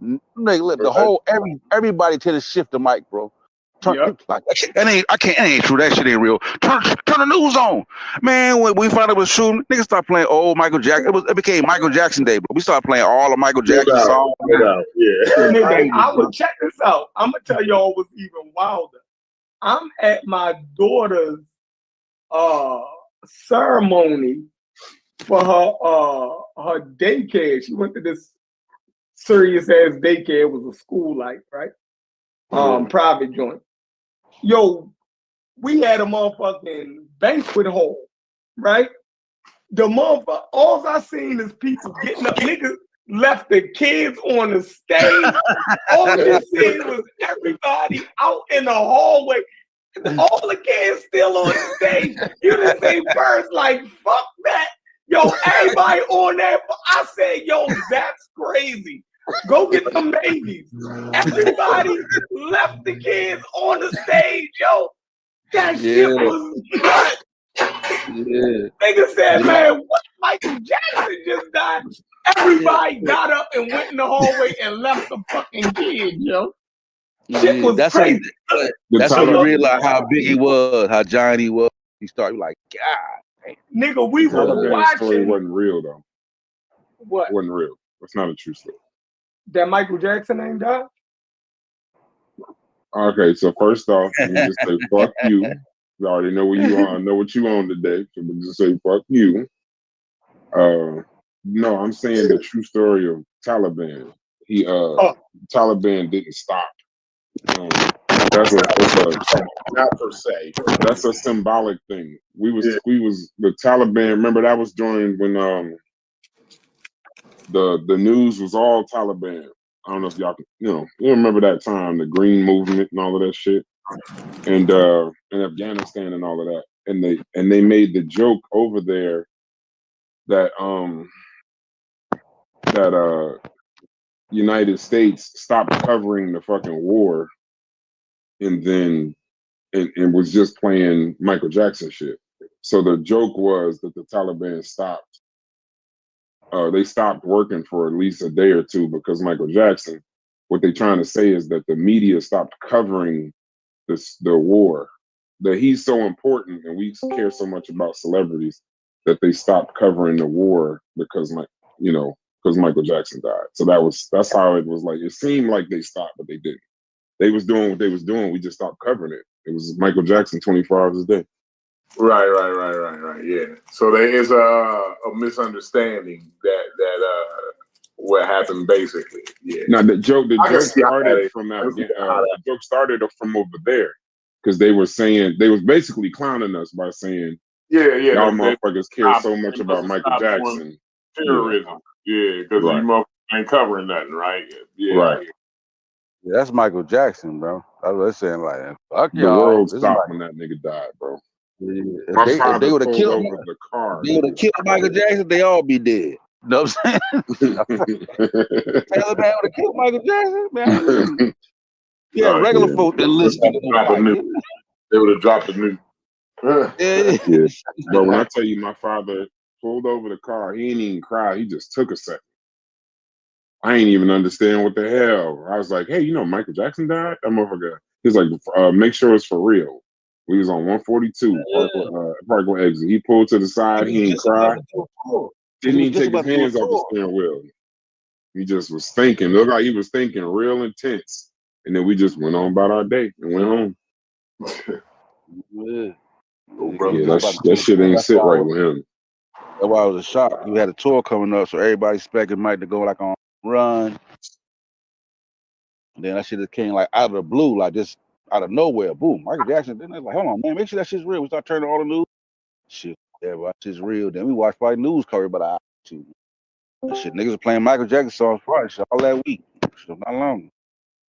F: The whole everybody to the shift the mic, bro. Like it ain't true. That shit ain't real. Turn the news on, man. When we found it was true, niggas started playing old Michael Jackson. It became Michael Jackson Day, but we started playing all of Michael Jackson songs.
E: I would check this out. I'm gonna tell y'all what's even wilder. I'm at my daughter's ceremony for her daycare. She went to this serious ass daycare. It was a school, right? Private joint. Yo, we had a motherfucking banquet hall, right? The motherfucker, all I seen is people getting up. Niggas left the kids on the stage. All you seen was everybody out in the hallway. All the kids still on the stage. You didn't say first, like, fuck that. Yo, everybody on that. I said, yo, that's crazy. Go get them babies. Everybody left the kids on the stage, yo. That shit was nuts. Nigga said, man, what? Michael Jackson just died. Everybody got up and went in the hallway and left the fucking kids, yo. Shit was crazy.
F: That's when you realize how big he was, how giant he was. You start like, God,
E: nigga, we were watching.
H: Story wasn't real though.
E: What?
H: It wasn't real. It's not a true story.
E: That Michael Jackson ain't died?
H: Okay, so first off, we just say fuck you. We already know where you are. I know what you on today. So we just say fuck you. No, I'm saying the true story of Taliban. Taliban didn't stop That's
A: not per se.
H: That's a symbolic thing. We was the Taliban. Remember that was during when the news was all Taliban. I don't know if y'all you remember that time, the Green Movement and all of that shit, and in Afghanistan and all of that, and they made the joke over there that United States stopped covering the fucking war, and then and was just playing Michael Jackson shit. So the joke was that the Taliban stopped. They stopped working for at least a day or two because Michael Jackson. What they're trying to say is that the media stopped covering the war. That he's so important, and we care so much about celebrities that they stopped covering the war because Michael Jackson died. So that's how it was. Like it seemed like they stopped, but they didn't. They was doing what they was doing. We just stopped covering it. It was Michael Jackson 24 hours a day.
A: Right. Yeah. So there is a misunderstanding that what happened basically. Yeah.
H: Now the joke started from the joke started from over there because they was basically clowning us by saying, y'all motherfuckers care so much about Michael Jackson.
A: Terrorism. Yeah, because you motherfuckers ain't covering nothing, right? Yeah.
H: Right.
F: Yeah, that's Michael Jackson, bro. I was saying like, fuck
H: the
F: y'all.
H: world stopped when that nigga died, bro.
F: Yeah.
H: If they would have killed over the car,
F: they would have killed Michael Jackson. They all be dead. You know what I'm saying? Taliban would have killed Michael Jackson, man. Yeah, regular folk that listen to them.
A: They would have dropped the nuke.
H: Yeah. But when I tell you my father pulled over the car, he didn't even cry. He just took a second. I ain't even understand what the hell. I was like, hey, Michael Jackson died? That motherfucker. He's like, make sure it's for real. We was on 142, Parkland exit. He pulled to the side. He didn't cry. Didn't even take his hands off the steering wheel. He just was thinking. Looked like he was thinking real intense. And then we just went on about our day and went home. That shit ain't sit right with him.
F: That's why I was shocked. We had a tour coming up, so everybody expected Mike to go like on run. And then that shit just came like out of the blue, like just out of nowhere. Boom, Michael Jackson. Then they like, hold on, man, make sure that shit's real. We start turning all the news. Shit, yeah, but that shit's real. Then we watch probably news cover about an hour or two. And shit, niggas are playing Michael Jackson songs probably all that week. So not long.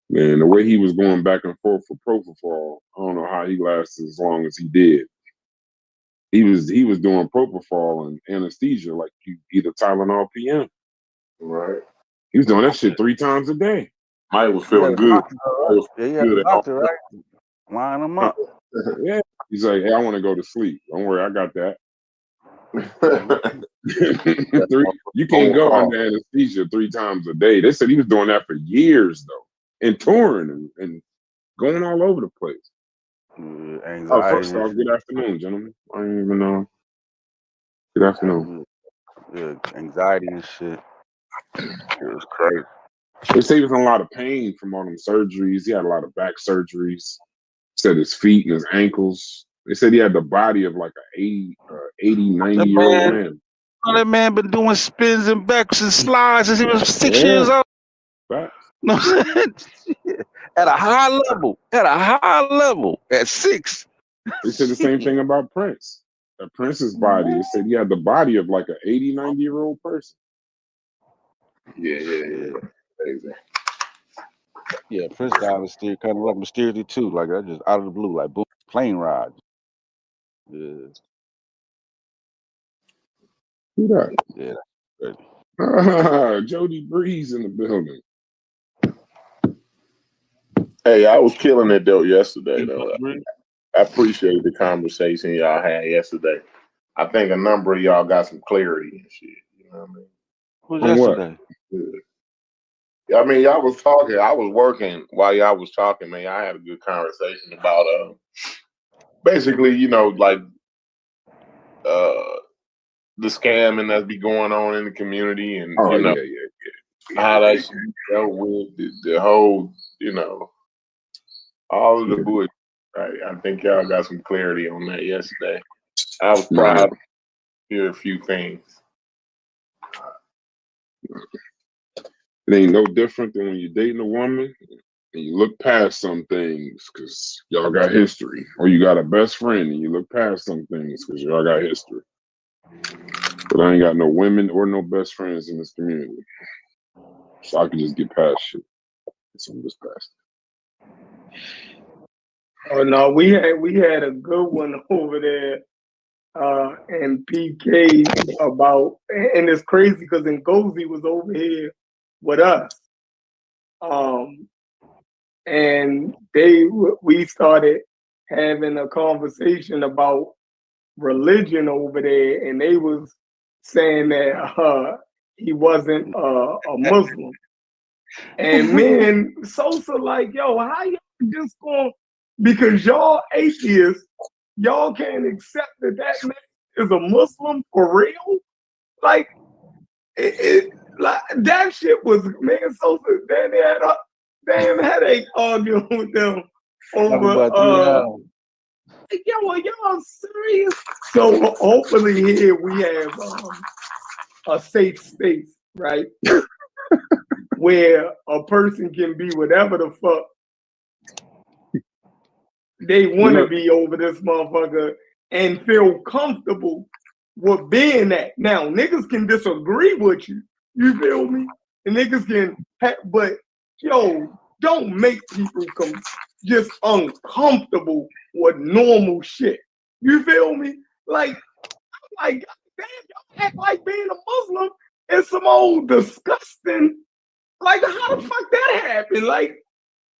H: Man, the way he was going back and forth for propofol, I don't know how he lasted as long as he did. He was doing propofol and anesthesia like either Tylenol PM.
A: Right.
H: He was doing that shit 3 times a day.
A: Mike was feeling good.
F: Yeah, he had a doctor, right? Line him up.
H: Yeah. He's like, hey, I want to go to sleep. Don't worry, I got that. You can't go under anesthesia 3 times a day. They said he was doing that for years though, and touring and going all over the place.
F: Anxiety.
H: First off, good afternoon, gentlemen. I didn't even know. Good afternoon.
F: Yeah, anxiety and shit. It was crazy.
H: They say he was in a lot of pain from all them surgeries. He had a lot of back surgeries. Said his feet and his ankles. They said he had the body of like an 80, 90-year-old man.
F: That man been doing spins and backs and slides since he was 6 years old.
H: Right.
F: No, at a high level. At 6.
H: They said the same thing about Prince. Prince's body. They said he had the body of like an 80, 90-year-old person.
A: Yeah.
F: Yeah, Prince died kind of like mysteriously too, like that just out of the blue, like boom, plane ride. Yeah.
H: Who that?
F: Yeah.
H: Jody Breeze in the building.
A: Hey, I was killing it though yesterday though. I appreciate the conversation y'all had yesterday. I think a number of y'all got some clarity and shit. You know what I mean?
F: Who's yesterday?
A: I mean, y'all was talking. I was working while y'all was talking, man. I had a good conversation about basically, like the scamming that's be going on in the community, and how that should be dealt with, the whole, all of the bullshit. Right? I think y'all got some clarity on that yesterday. I was proud to hear a few things.
H: It ain't no different than when you're dating a woman and you look past some things because y'all got history, or you got a best friend and you look past some things because y'all got history. But I ain't got no women or no best friends in this community, so I can just get past shit. So I'm just past it.
E: Oh no, we had a good one over there, and PK about, and it's crazy because Ngozi was over here with us, and we started having a conversation about religion over there, and they was saying that he wasn't a Muslim, and man, Sosa like, yo, how y'all just going, because y'all atheists, y'all can't accept that man is a Muslim for real? Like, like that shit was, man, Sosa, they had a damn headache arguing with them over, yo, are y'all serious? So hopefully here we have a safe space, right? Where a person can be whatever the fuck they want to be over this motherfucker and feel comfortable with being that. Now, niggas can disagree with you. You feel me? And niggas can, but yo, don't make people just uncomfortable with normal shit. You feel me? Like, damn, y'all act like being a Muslim is some old disgusting. Like, how the fuck that happened? Like,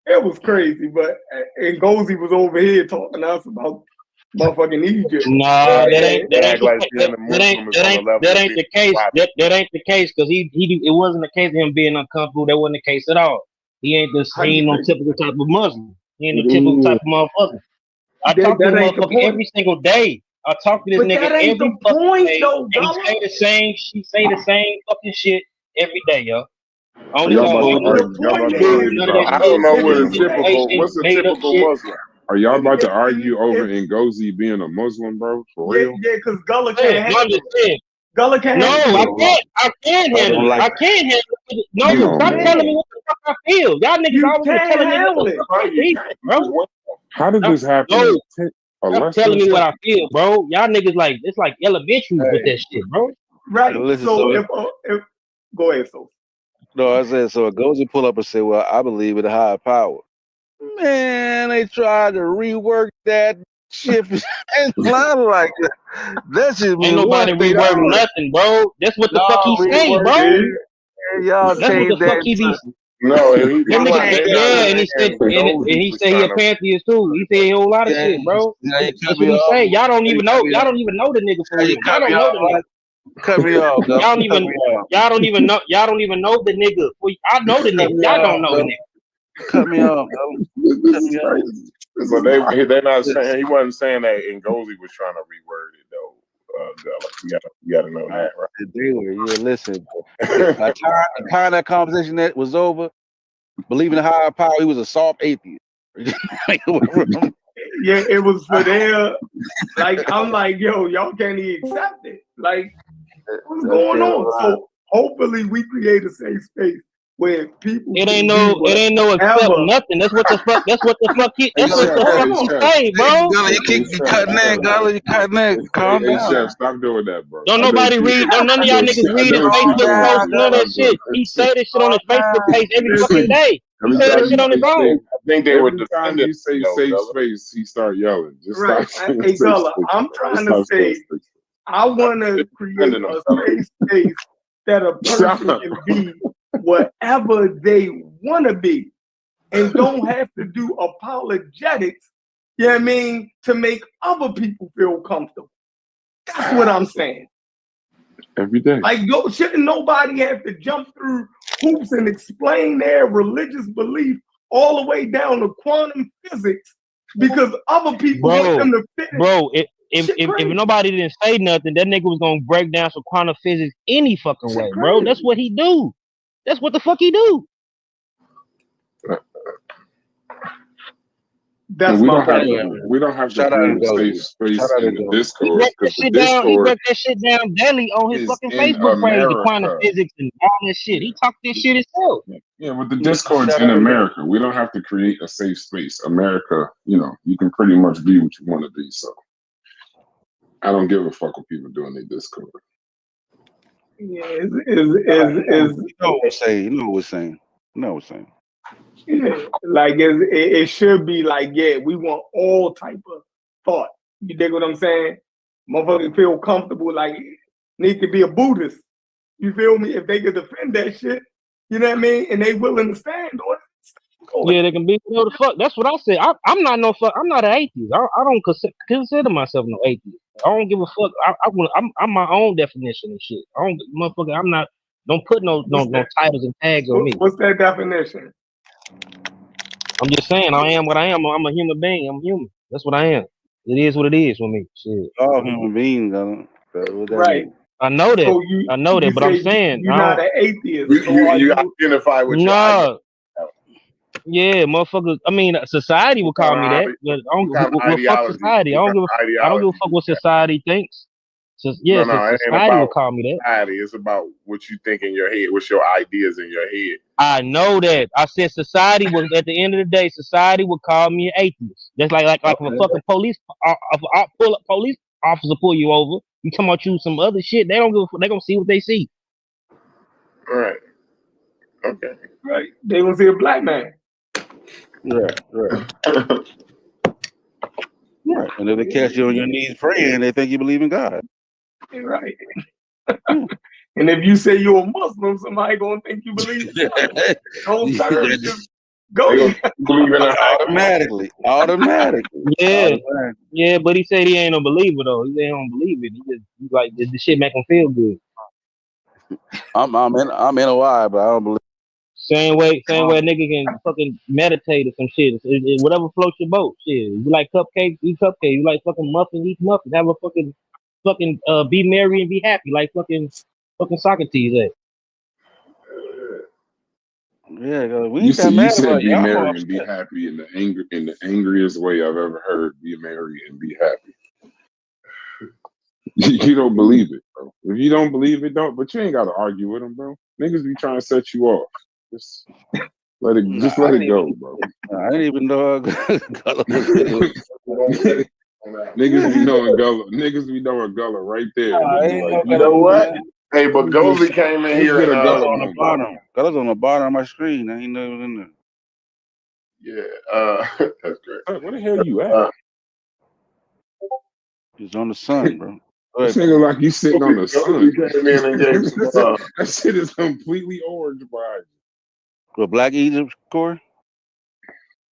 E: it was crazy, but Ngozi was over here talking to us about motherfucking Egypt.
I: Nah, that ain't the case. That ain't the case because it wasn't the case of him being uncomfortable. That wasn't the case at all. He ain't no typical type of Muslim. He ain't no typical type of motherfucker. I talk to this motherfucker every single day. I talk to this nigga every fucking day.
E: Though,
I: and she say the same fucking shit every day, yo.
A: I don't know what a typical. What's a typical Muslim?
H: Are y'all about to argue over Ngozi being a Muslim, bro? For real?
E: Yeah, because Gullah can't handle it. Gullah can't
I: handle it. I can't handle it. I can't handle it. No, stop telling me what the fuck I feel. Y'all niggas always telling me what the fuck I feel, bro.
H: How did this happen?
I: Stop telling me what I feel, bro. Y'all niggas like, it's like elementary with that shit, bro.
E: Right. So if go ahead, so.
F: No, I said, so it goes and pull up and say, well, I believe in a higher power. Man, they tried to rework that shit. And I'm like, that shit
I: ain't nobody reworking nothing, bro. That's what the fuck he say, bro.
F: Y'all
I: that's what the fuck he be.
A: No, and
I: he said he a pantheist too. He said a whole lot of shit, bro. That's what he say. Y'all don't even know the nigga for real. Y'all don't know the nigga.
F: Cut me off.
I: Y'all don't even know the nigga. I know the nigga. Y'all don't know the nigga.
F: Cut me off.
A: But they're not saying, he wasn't saying that Ngozi was trying to reword it though. You gotta know that, right?
F: They were. Yeah, listen. By the time that conversation that was over, believing in higher power, he was a soft atheist.
E: Yeah, it was for their, like, I'm like, yo, y'all can't even accept it. Like, what's going on? So hopefully we create a safe space where people.
I: It ain't no accept nothing. That's what the fuck he say, bro.
F: You keep cutting that, you cutting that. Calm down.
H: Chef, stop doing that, bro.
I: Don't nobody read. Don't none of y'all niggas read his Facebook post. None of that shit. He say this shit on his Facebook page every fucking day. He say this shit on his own.
A: I think they were
H: time you say safe space, he start yelling. Just
E: right. Hey, Gullah, I'm trying to say, I want to create a safe space that a person can be whatever they want to be and don't have to do apologetics, you know what I mean, to make other people feel comfortable. That's what I'm saying.
H: Every day.
E: Like, shouldn't nobody have to jump through hoops and explain their religious belief all the way down to quantum physics because other people want them to fit it?
I: Bro, if nobody didn't say nothing, that nigga was gonna break down some quantum physics any fucking way, bro. That's what he do. That's what the fuck he do.
E: That's
H: we
E: my
H: don't have
E: point.
H: to. We don't have to
F: Shout out
H: create
F: to
H: a safe
F: Goldie.
H: space
F: Shout out
H: in
F: to
H: the
F: Goldie.
I: He
H: Discord
I: broke that
H: because the
I: shit down. He
H: Discord
I: broke that shit down daily on his
H: is
I: fucking
H: in
I: Facebook page, the quantum
H: America.
I: physics and all that shit. He talked this shit himself.
H: Yeah, but the Discord's
F: Shout
H: in
F: out to
H: America. We don't have to create a safe space. America, you can pretty much be what you want to be. So I don't give a fuck what people do in their Discord.
E: Yeah,
F: You know what we're saying. You know what we're saying. You know what we're saying.
E: yeah, like it should be like, yeah, we want all type of thought. You dig what I'm saying? Motherfuckers feel comfortable, like need to be a Buddhist. You feel me? If they could defend that shit, you know what I mean? And they willing to stand on it.
I: Yeah, they can be whatever the fuck. That's what I said. I'm not no fuck. I'm not an atheist. I don't consider myself no atheist. I don't give a fuck. I'm my own definition of shit. I don't, motherfucker. I'm not. Don't put no titles and tags on me.
E: What's that definition?
I: I'm just saying. I am what I am. I'm a human being. I'm human. That's what I am. It is what it is for me. Shit.
F: All human beings,
E: right?
I: I know that.
E: So
I: I know that. But I'm saying
E: you're not an atheist.
A: You identify with your
I: no. Yeah, motherfuckers. I mean, society will call me that, but I don't fuck society. I don't give a fuck what society thinks. So, yeah,
A: no, it ain't
I: society will
A: about
I: call me that.
A: society. It's about what you think in your head. What's your ideas in your head?
I: I know that. I said society will. At the end of the day, society will call me an atheist. That's like if a fucking police officer pull you over, you talking about you some other shit. They don't give a fuck. They gonna see what they see.
A: Right. Okay.
E: Right. They gonna see a black man.
F: Right. Right. And if they catch you on your knees praying, they think you believe in God.
E: Right. And if you say you're a Muslim, somebody gonna think you believe in God. Don't start. Just go.
A: Believe in
F: automatically.
I: Yeah. Yeah, but he said he ain't no believer though. He don't believe it. He just like the shit make him feel good.
F: I'm in a why, but I don't believe.
I: Same way a nigga can fucking meditate or some shit. Whatever floats your boat. Shit. You like cupcakes, eat cupcakes. You like fucking muffins, eat muffins. Have a fucking be merry and be happy like fucking Socrates.
F: Yeah, we
H: You
F: ain't mad
H: said
F: about
H: be
F: y'all.
H: merry and be happy in the angriest way I've ever heard. Be merry and be happy. You don't believe it, bro. If you don't believe it, don't. But you ain't got to argue with them, bro. Niggas be trying to set you off. Just let it go, bro.
F: I didn't even know Gullah was
H: Niggas be knowing Gullah. Niggas be knowing Gullah right there.
A: You know what? Hey, but Goldie came in here.
F: Gullah's on the bottom. Gullah's on the bottom of my screen. I ain't know it was in there.
A: Yeah, that's great.
H: Where the hell you at?
F: He's on the sun, bro.
H: This nigga like you sitting on the sun.
A: Came in and gave
H: that shit is completely orange behind you.
F: With Black Egypt, Corey?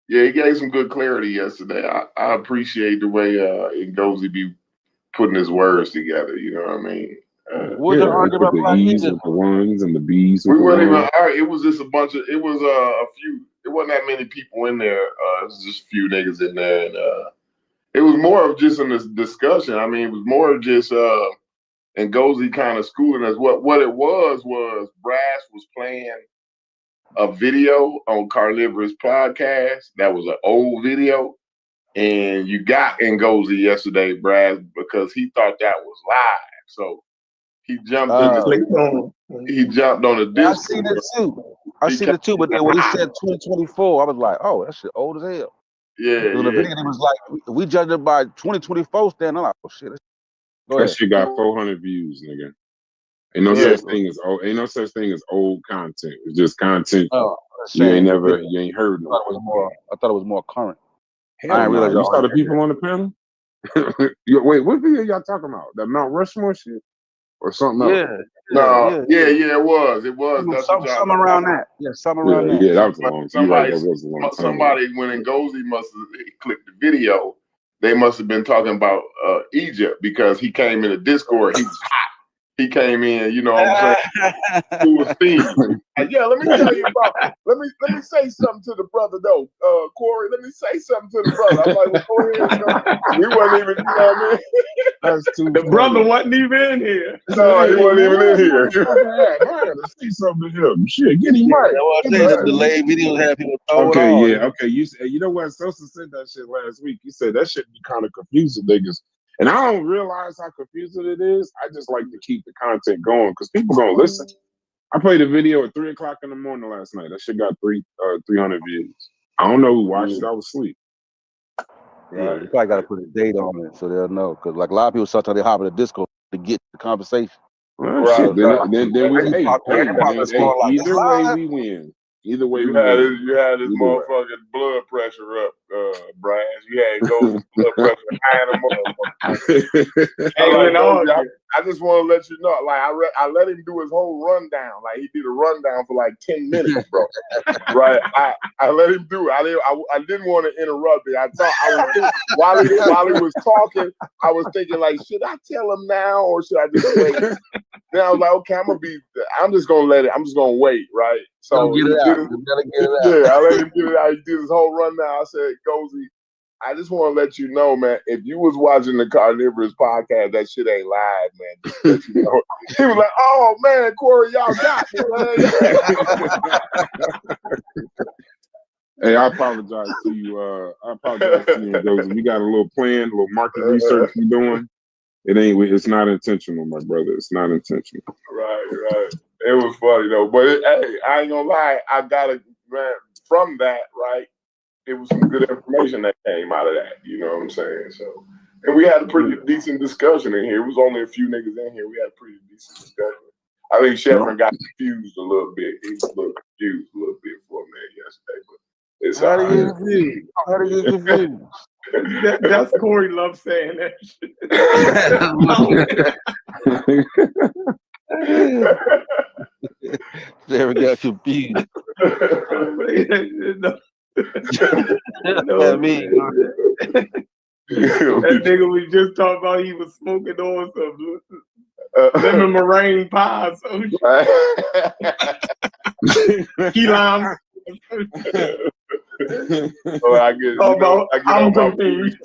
A: Yeah, he gave some good clarity yesterday. I appreciate the way Ngozi be putting his words together. You know what I mean?
F: What the argument about Black
H: E's
F: Egypt?
H: with the ones and the B's.
A: We weren't even. It was just a bunch of. It was a few. It wasn't that many people in there. It was just a few niggas in there, and it was more of just in this discussion. I mean, it was more of just Ngozi kind of schooling us. What it was Brass was playing a video on Carnivorous podcast that was an old video, and you got Ngozi yesterday, Brass, because he thought that was live. So he jumped he jumped on the Discord.
F: I seen it too, but then when he said 2024, I was like, oh, that shit old as hell.
A: Yeah.
F: The video, he was like, we judged it by 2024 standing. I'm like, oh shit.
H: That shit got 400 views, nigga. Ain't no such thing as old. Ain't no such thing as old content. It's just content you ain't heard.
F: I thought it was more current.
H: Hell I didn't realize you saw the people on the panel. Wait, what video y'all talking about? That Mount Rushmore shit or something else?
A: It was.
F: That's something around that. Yeah, something around that.
H: Yeah, that was a long time.
A: Somebody when Ngozi must have clicked the video, they must have been talking about Egypt because he came in the Discord. He was hot. he came in, you know what I'm saying, to a theme. And yeah, let me tell you about. Let me say something to the brother though, Corey. Let me say something to the brother. I'm like, well, go ahead. You know, we wasn't even, you know what I mean.
H: That's too
E: The
H: funny.
E: brother wasn't even in here.
A: No, he wasn't even in here.
H: I gotta say something to him. Shit, get him right.
F: The delayed videos have people throwing
H: Okay,
F: on.
H: yeah, okay. You know what? Sosa said that shit last week. He said that shit be kind of confusing niggas. And I don't realize how confusing it is. I just like to keep the content going because people gonna listen. I played a video at 3:00 in the morning last night. That shit got 300 views. I don't know who watched it. I was asleep.
F: Yeah, you probably got to put a date on it so they'll know. Because like a lot of people sometimes they hop in the disco to get the conversation.
H: Well, shit. Then we either way we win. Either way
A: you
H: we win.
A: You had this motherfucking blood pressure up, Brian. You had Ghost blood pressure high in the motherfucker. I just want to let you know, like I let him do his whole rundown. Like he did a rundown for like 10 minutes, bro. Right? I let him do it. I didn't want to interrupt it. I thought I was thinking, while he was talking, I was thinking like, should I tell him now or should I just wait? Then I was like, okay, I'm just gonna let it. I'm just gonna wait, right? So
F: get it out. You gotta get it out.
A: Yeah, I let him get it out. He did his whole rundown. I said, Gozy, I just want to let you know, man, if you was watching the Carnivorous podcast, that shit ain't live, man. Just let you know. He was like, oh man, Corey, y'all got me, man.
H: Hey, I apologize to you. I apologize to you, Gozy. We got a little plan, a little market research we doing. It's not intentional, my brother. It's not intentional.
A: Right. It was funny though, but hey, I ain't gonna lie. I got it, man. From that, right? It was some good information that came out of that. You know what I'm saying? So, and we had a pretty decent discussion in here. It was only a few niggas in here. We had a pretty decent discussion. I think Sheffrin got confused a little bit. He was a little confused a little bit for a minute yesterday, but it's
F: How do you get confused?
E: That's Corey loves saying that shit.
F: Never got confused.
E: That nigga we just talked about, he was smoking on some lemon meringue pie or some shit. Key lime.
A: I get on my bullshit.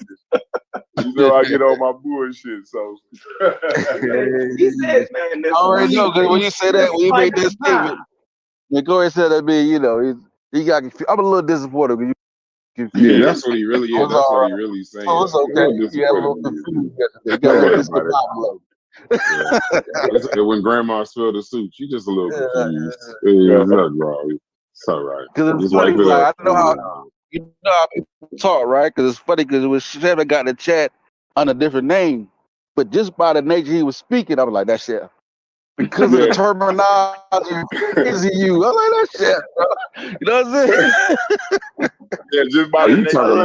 A: You know, I get on my bullshit. So
E: he said, man, this
F: already know because when you say that, when you make that statement, when Corey said that, mean, you know, he got confused. I'm a little disappointed because you confused.
H: Yeah, that's what he really is. That's what he really saying.
F: Oh, it's okay. You got a little confused. You got a disco pop.
H: Yeah. When grandma spilled the soup, she just a little confused. It's not wrong. It's all right.
F: Because it's funny, like, I know how people talk, right? Because it's funny because when Sheffrin got in the chat under a different name, but just by the nature he was speaking, I was like, that shit. Because of the terminology, crazy you. I'm like, that shit, bro. You know what I'm saying?
A: Yeah, just by the
H: nature of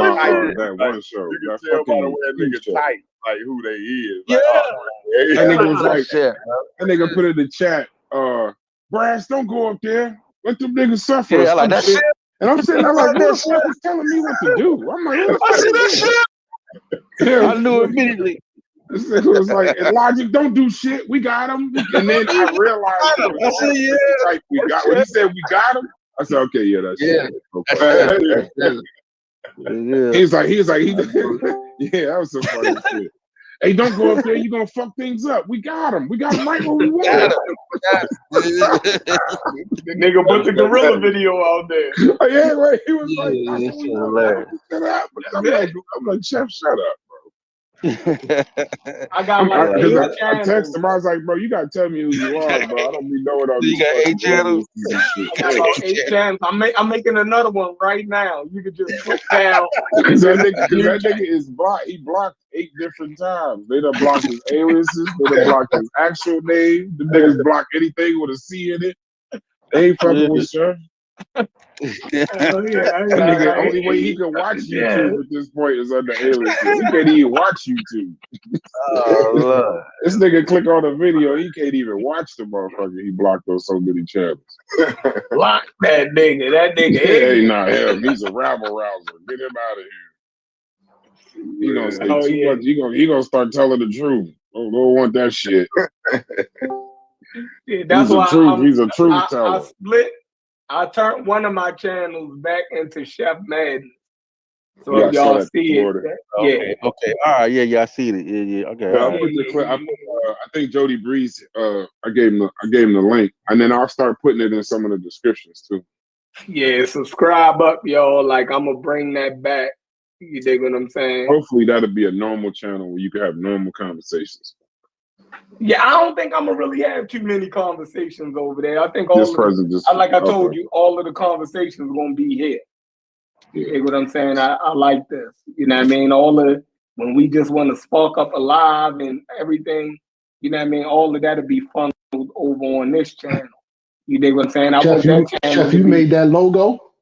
H: that one show.
A: You can tell by the way a nigga type, like who they is.
F: Yeah.
A: Like,
H: that nigga was like, that nigga put in the chat, Brass, don't go up there. Let them niggas suffer.
F: Yeah, like that shit.
H: And I'm sitting there like, what the fuck is telling me what to do? I'm like,
F: I see that shit. Yeah, I knew immediately.
H: It was like, Logic, don't do shit. We got him. And then I realized we got when he said we got him. I said, okay, yeah, that's shit. Okay. He's like, yeah, that was some funny shit. Hey, don't go up there. You're going to fuck things up. We got him. We got him right where we want him.
E: The nigga put the gorilla video out there.
H: Oh, yeah, right. He was like, I'm like, Chef, shut up.
E: I got
H: I texted him. I was like, bro, you gotta tell me who you are, bro. I don't be knowing all these.
F: You got 8 channels.
E: I got about 8 channels. I'm making another one right now. You could just click down.
H: that nigga is blocked. He blocked 8 different times. They done blocked his aliases. They done blocked his actual name. The niggas block anything with a C in it. They ain't fucking with Chef. The only way he can watch YouTube at this point is under aliases. He can't even watch YouTube.
F: Oh,
H: this nigga click on a video, he can't even watch the motherfucker. He blocked on so many channels.
E: Block that nigga. That nigga.
H: Hey, not him. He's a rabble rouser. Get him out of here. He gonna say too much. He gonna start telling the truth. Don't want that shit.
E: Yeah, that's
H: He's a
E: why
H: truth. He's a truth
E: I
H: teller.
E: split. I turned one of my channels back into Chef Madden. So
H: Yeah, I
E: if
H: saw
E: y'all
H: that
E: see it,
H: order.
E: yeah.
F: Okay. All right. Yeah. I see it. Yeah. Okay.
H: Yeah,
F: All
H: I
F: right.
H: put the clip. I think Jody Breeze. I gave him the link, and then I'll start putting it in some of the descriptions too.
E: Yeah, subscribe up, y'all. Like I'm gonna bring that back. You dig what I'm saying?
H: Hopefully, that'll be a normal channel where you can have normal conversations.
E: Yeah, I don't think I'm gonna really have too many conversations over there. I think like I told you, all of the conversations gonna be here.
H: Yeah.
E: You dig what I'm saying? I like this. You know what I mean? When we just want to spark up a live and everything, you know what I mean? All of that'll be funneled over on this channel. You dig what I'm saying? I want that channel.
G: Chef, you made that logo?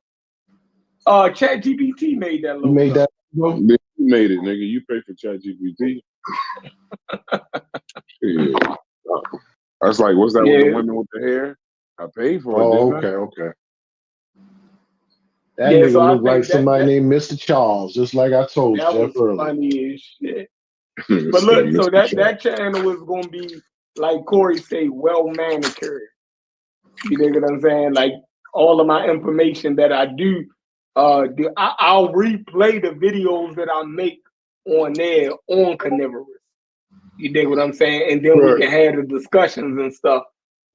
E: ChatGPT made that logo.
G: You made that logo?
H: You made it, nigga. You pay for ChatGPT. Yeah. That's like, what's that with the women with the hair? I paid for it, didn't I?
G: Okay. That nigga look like somebody named Mr. Charles, just like I told
E: That
G: Jeff
E: was
G: earlier.
E: funny as shit. But look, so that channel is gonna be, like Corey say, well manicured. You dig what I'm saying? Like all of my information that I do, I'll replay the videos that I make on there on Carnivorous. You dig what I'm saying? And then we can have the discussions and stuff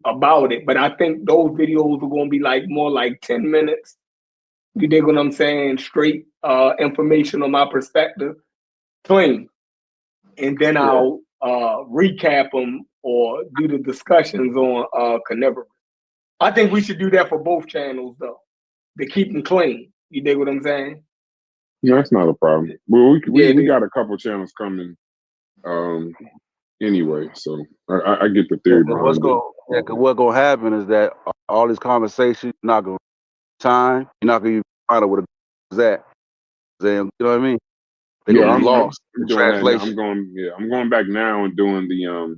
E: about it. But I think those videos are gonna be like more like 10 minutes. You dig what I'm saying? Straight information on my perspective, clean. And then I'll recap them or do the discussions on Carnivorous. I think we should do that for both channels, though, to keep them clean. You dig what I'm saying?
H: Yeah, that's not a problem. Well, we got a couple channels coming anyway, so I get the theory behind it.
F: What's gonna happen is that all these conversations, you're not gonna time, you're not gonna find out what it's at. You know what I mean? They're gonna be lost in translation.
H: I'm going back now and doing the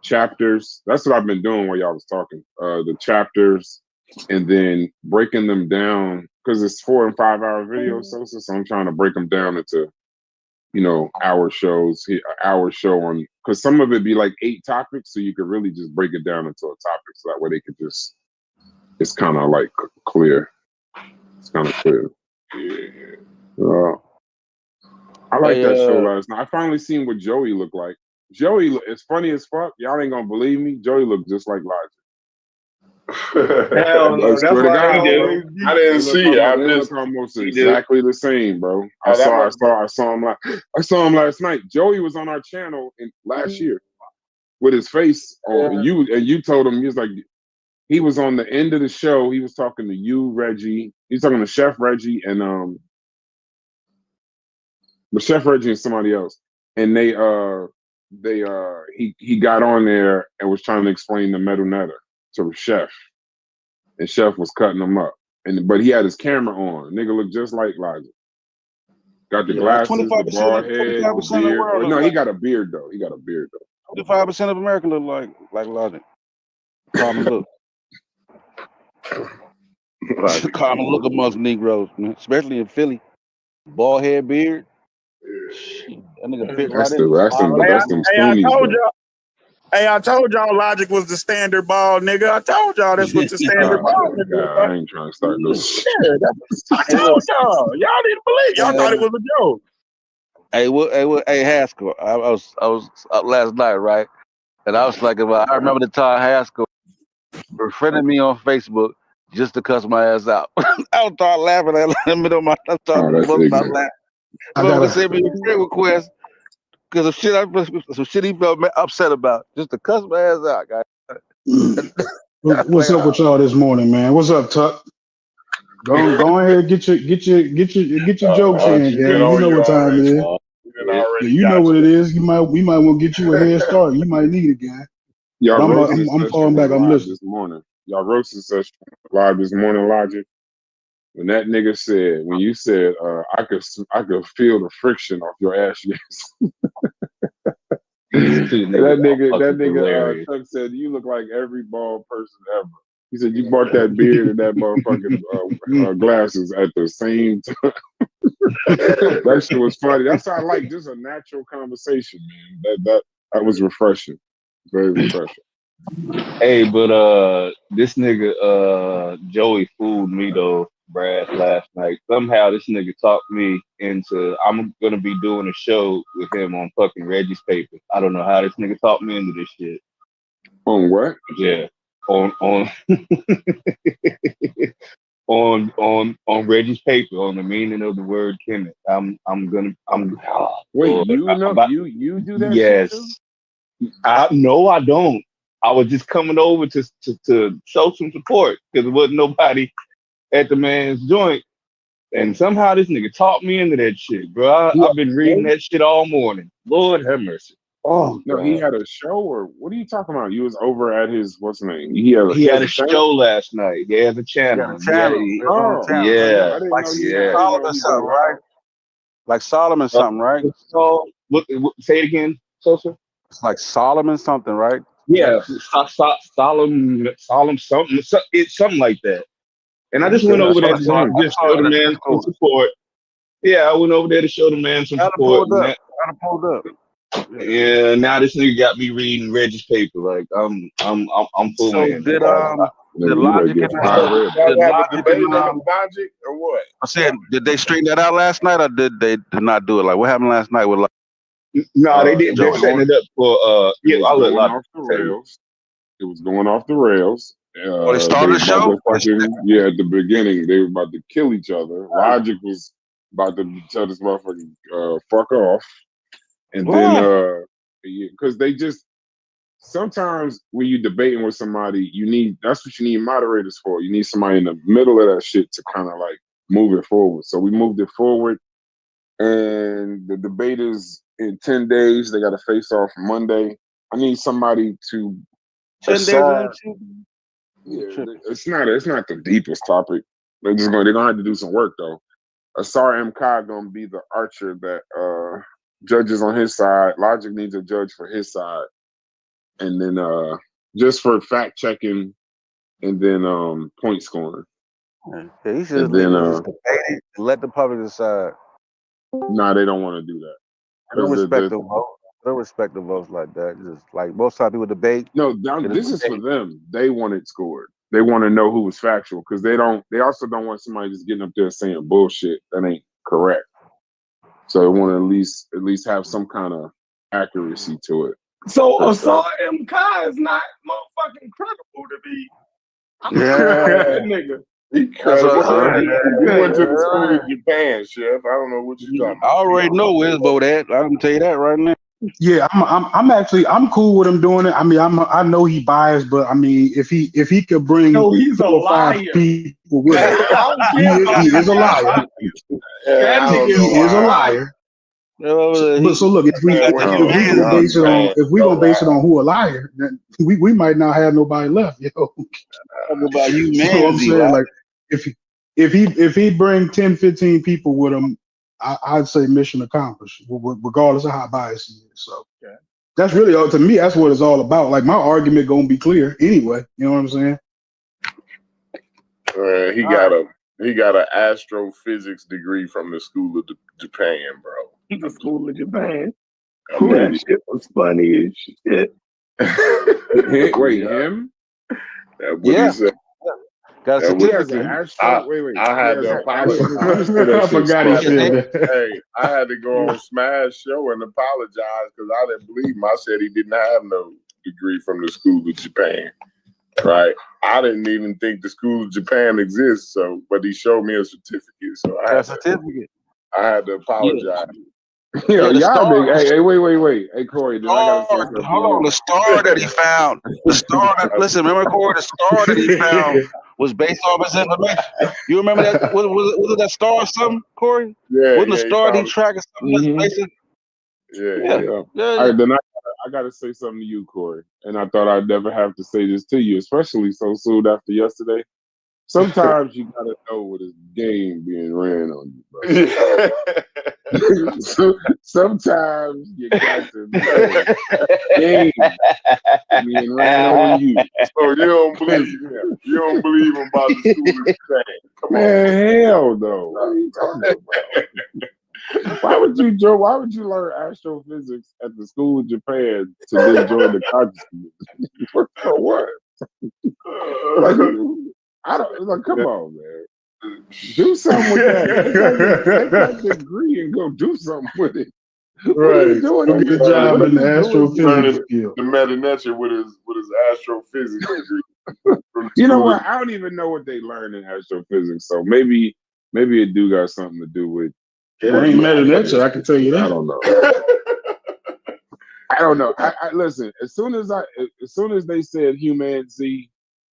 H: chapters. That's what I've been doing while y'all was talking. The chapters, and then breaking them down because it's 4 and 5 hour videos. So I'm trying to break them down into, hour shows. Hour show on, because some of it be like 8 topics, so you could really just break it down into a topic, so that way they could just. It's kind of like clear. It's kind of clear. Yeah. I like that show last night. I finally seen what Joey looked like. Joey, it's funny as fuck. Y'all ain't gonna believe me. Joey looked just like Logic.
E: Hell no, that's why
A: I didn't see it.
H: They look almost exactly the same, bro. I saw him last night. Joey was on our channel last year with his face on. You told him, he was like, he was on the end of the show. He was talking to you, Reggie. He's talking to Chef Reggie and but Chef Reggie and somebody else. And he got on there and was trying to explain the metal netter to Chef. And Chef was cutting him up. But he had his camera on. Nigga looked just like Logic. Got the glasses, the bald head, beard. No, he got a beard though.
F: 25% of America look like Logic. Common look. Common look amongst Negroes, man. Especially in Philly. Bald head, beard. Shit, that nigga fit right in.
B: I told y'all Logic was the standard ball, nigga. I told y'all that's what the standard ball nigga.
H: I ain't trying to start no shit.
B: I told y'all. Y'all didn't believe. Y'all thought it was a joke.
F: Hey, Haskell. I was up last night, right? And I was like, I remember the time Haskell befriended me on Facebook just to cuss my ass out. I started laughing at him in my. I started laughing. I gotta send me a friend request because of shit he felt upset about, just to cuss my ass out, guys.
G: What's up with y'all this morning, man? What's up, Tuck? Go ahead, get your jokes in, gang. You know what time it is. You know what it is. We might want to get you a head start. You might need it, gang. I'm falling back. I'm listening.
H: This morning. Y'all roasted session live this morning, Logic. When that nigga said, when you said, I could feel the friction off your ass cheeks. that nigga Chuck said, you look like every bald person ever. He said, you bought that beard and that motherfucking glasses at the same time. That shit was funny. That's how I like just a natural conversation, man. That was refreshing. Very refreshing.
C: Hey, but this nigga Joey fooled me though, Brad, last night. Somehow this nigga talked me into I'm gonna be doing a show with him on fucking Reggie's paper. I don't know how this nigga talked me into this shit.
H: On what?
C: Yeah, on on Reggie's paper on the meaning of the word Kemet.
H: Wait,
C: Lord,
H: you do that
C: yes.
H: shit too?
C: No, I don't. I was just coming over to show some support because there wasn't nobody at the man's joint. And somehow this nigga talked me into that shit, bro. I've been reading that shit all morning. Lord have mercy. Oh,
H: no,
C: God.
H: he had a show, or what are you talking about? You was over at his what's the name? He had a
C: show last night. He has a channel. Yeah.
H: I didn't
F: Like
H: know you.
F: Solomon something, right? Like Solomon something, right?
C: So say it again, Sosa.
F: It's like Solomon something, right?
C: Yeah, solemn something. It's something like that. And I just went over there to just show the man some support. Yeah, I went over there to show the man some support.
F: Got it pulled up.
C: Yeah, now this nigga got me reading Reggie's paper. Like I'm full
F: So
C: in.
F: did Logic and
A: Logic or what?
F: I said, did they straighten that out last night, or did they not do it? Like, what happened last night with?
C: No, they didn't. They're setting it up for. Yeah, I'll let Logic
H: off the rails. It was going off the rails.
F: They started the show.
H: At the beginning, they were about to kill each other. Logic was about to tell this motherfucker fuck off, and then because they just sometimes when you debating with somebody, that's what you need moderators for. You need somebody in the middle of that shit to kind of like move it forward. So we moved it forward, and the debate is in 10 days. They got to face off Monday. I need somebody to
F: 10 days.
H: Yeah, it's not the deepest topic. They're gonna have to do some work though. Asar M. Kai gonna be the archer that judges on his side. Logic needs a judge for his side, and then just for fact checking, and then point scoring.
F: Yeah, he should just debate it and let the public decide.
H: Nah, they don't want to do that.
F: I don't respect the vote. I don't respect the votes like that. Just like most time people debate.
H: No, this is for them. They want it scored. They want to know who was factual because they also don't want somebody just getting up there saying bullshit that ain't correct. So they want to at least have some kind of accuracy to it.
E: So Asar M. Kai is not motherfucking credible to be.
A: That
E: nigga.
A: He went to the school in Japan, Chef. I don't know what you're talking about.
F: I already know where his vote at. I'm gonna tell you that right now.
G: Yeah, I'm cool with him doing it. I mean, I know he biased, but I mean, if he could bring
E: he's
G: 4 or 5 people with him, he is a liar. He is a liar. But so look, if we gonna base it on who a liar, then we might not have nobody left. Yo,
F: talk about you, man.
G: So I'm saying, like, if he bring 10, 15 people with him, I'd say mission accomplished, regardless of how biased he is. So that's really all to me. That's what it's all about. Like my argument gonna be clear anyway. You know what I'm saying?
A: He got an astrophysics degree from the School of Japan, bro.
E: The School of Japan. That shit was funny as shit.
H: Wait, him?
A: That's what he said.
F: Got a certificate.
A: I had to apologize.
G: I forgot he said that.
A: Hey, I had to go on Smash Show and apologize because I didn't believe him. I said he didn't have no degree from the School of Japan. Right? I didn't even think the School of Japan exists. So, but he showed me a certificate. So I had to apologize.
H: Y'all hey, wait. Hey, Corey,
F: hold on. The star that he found. Listen, remember, Corey, the star that he found was based off his information. You remember that? Was it that star or something, Corey?
A: Yeah.
F: Wasn't the star he tracking something?
A: Yeah.
H: All right, then I got to say something to you, Corey. And I thought I'd never have to say this to you, especially so soon after yesterday. Sometimes you got to know what is game being ran on you, bro. Sometimes you got to know game being ran on you.
A: So you don't believe him. You don't believe him about the School of Japan. Come on.
H: Man, hell no. What are you talking about? Why would you, Joe? Why would you learn astrophysics at the school of Japan to then join the consciousness? For what? Like, I don't like. Come on, man. Do something with that. Take that degree and go do something with it. What are you
G: Right.
H: doing?
G: Go get a job in the
A: Learning
G: astrophysics field.
A: the meta-nature with his astrophysics degree.
H: You know what? I don't even know what they learn in astrophysics. So maybe it do got something to do with.
G: It ain't meta-nature, I can tell you that.
H: I don't know. I don't know. I listen. As soon as they said human Z,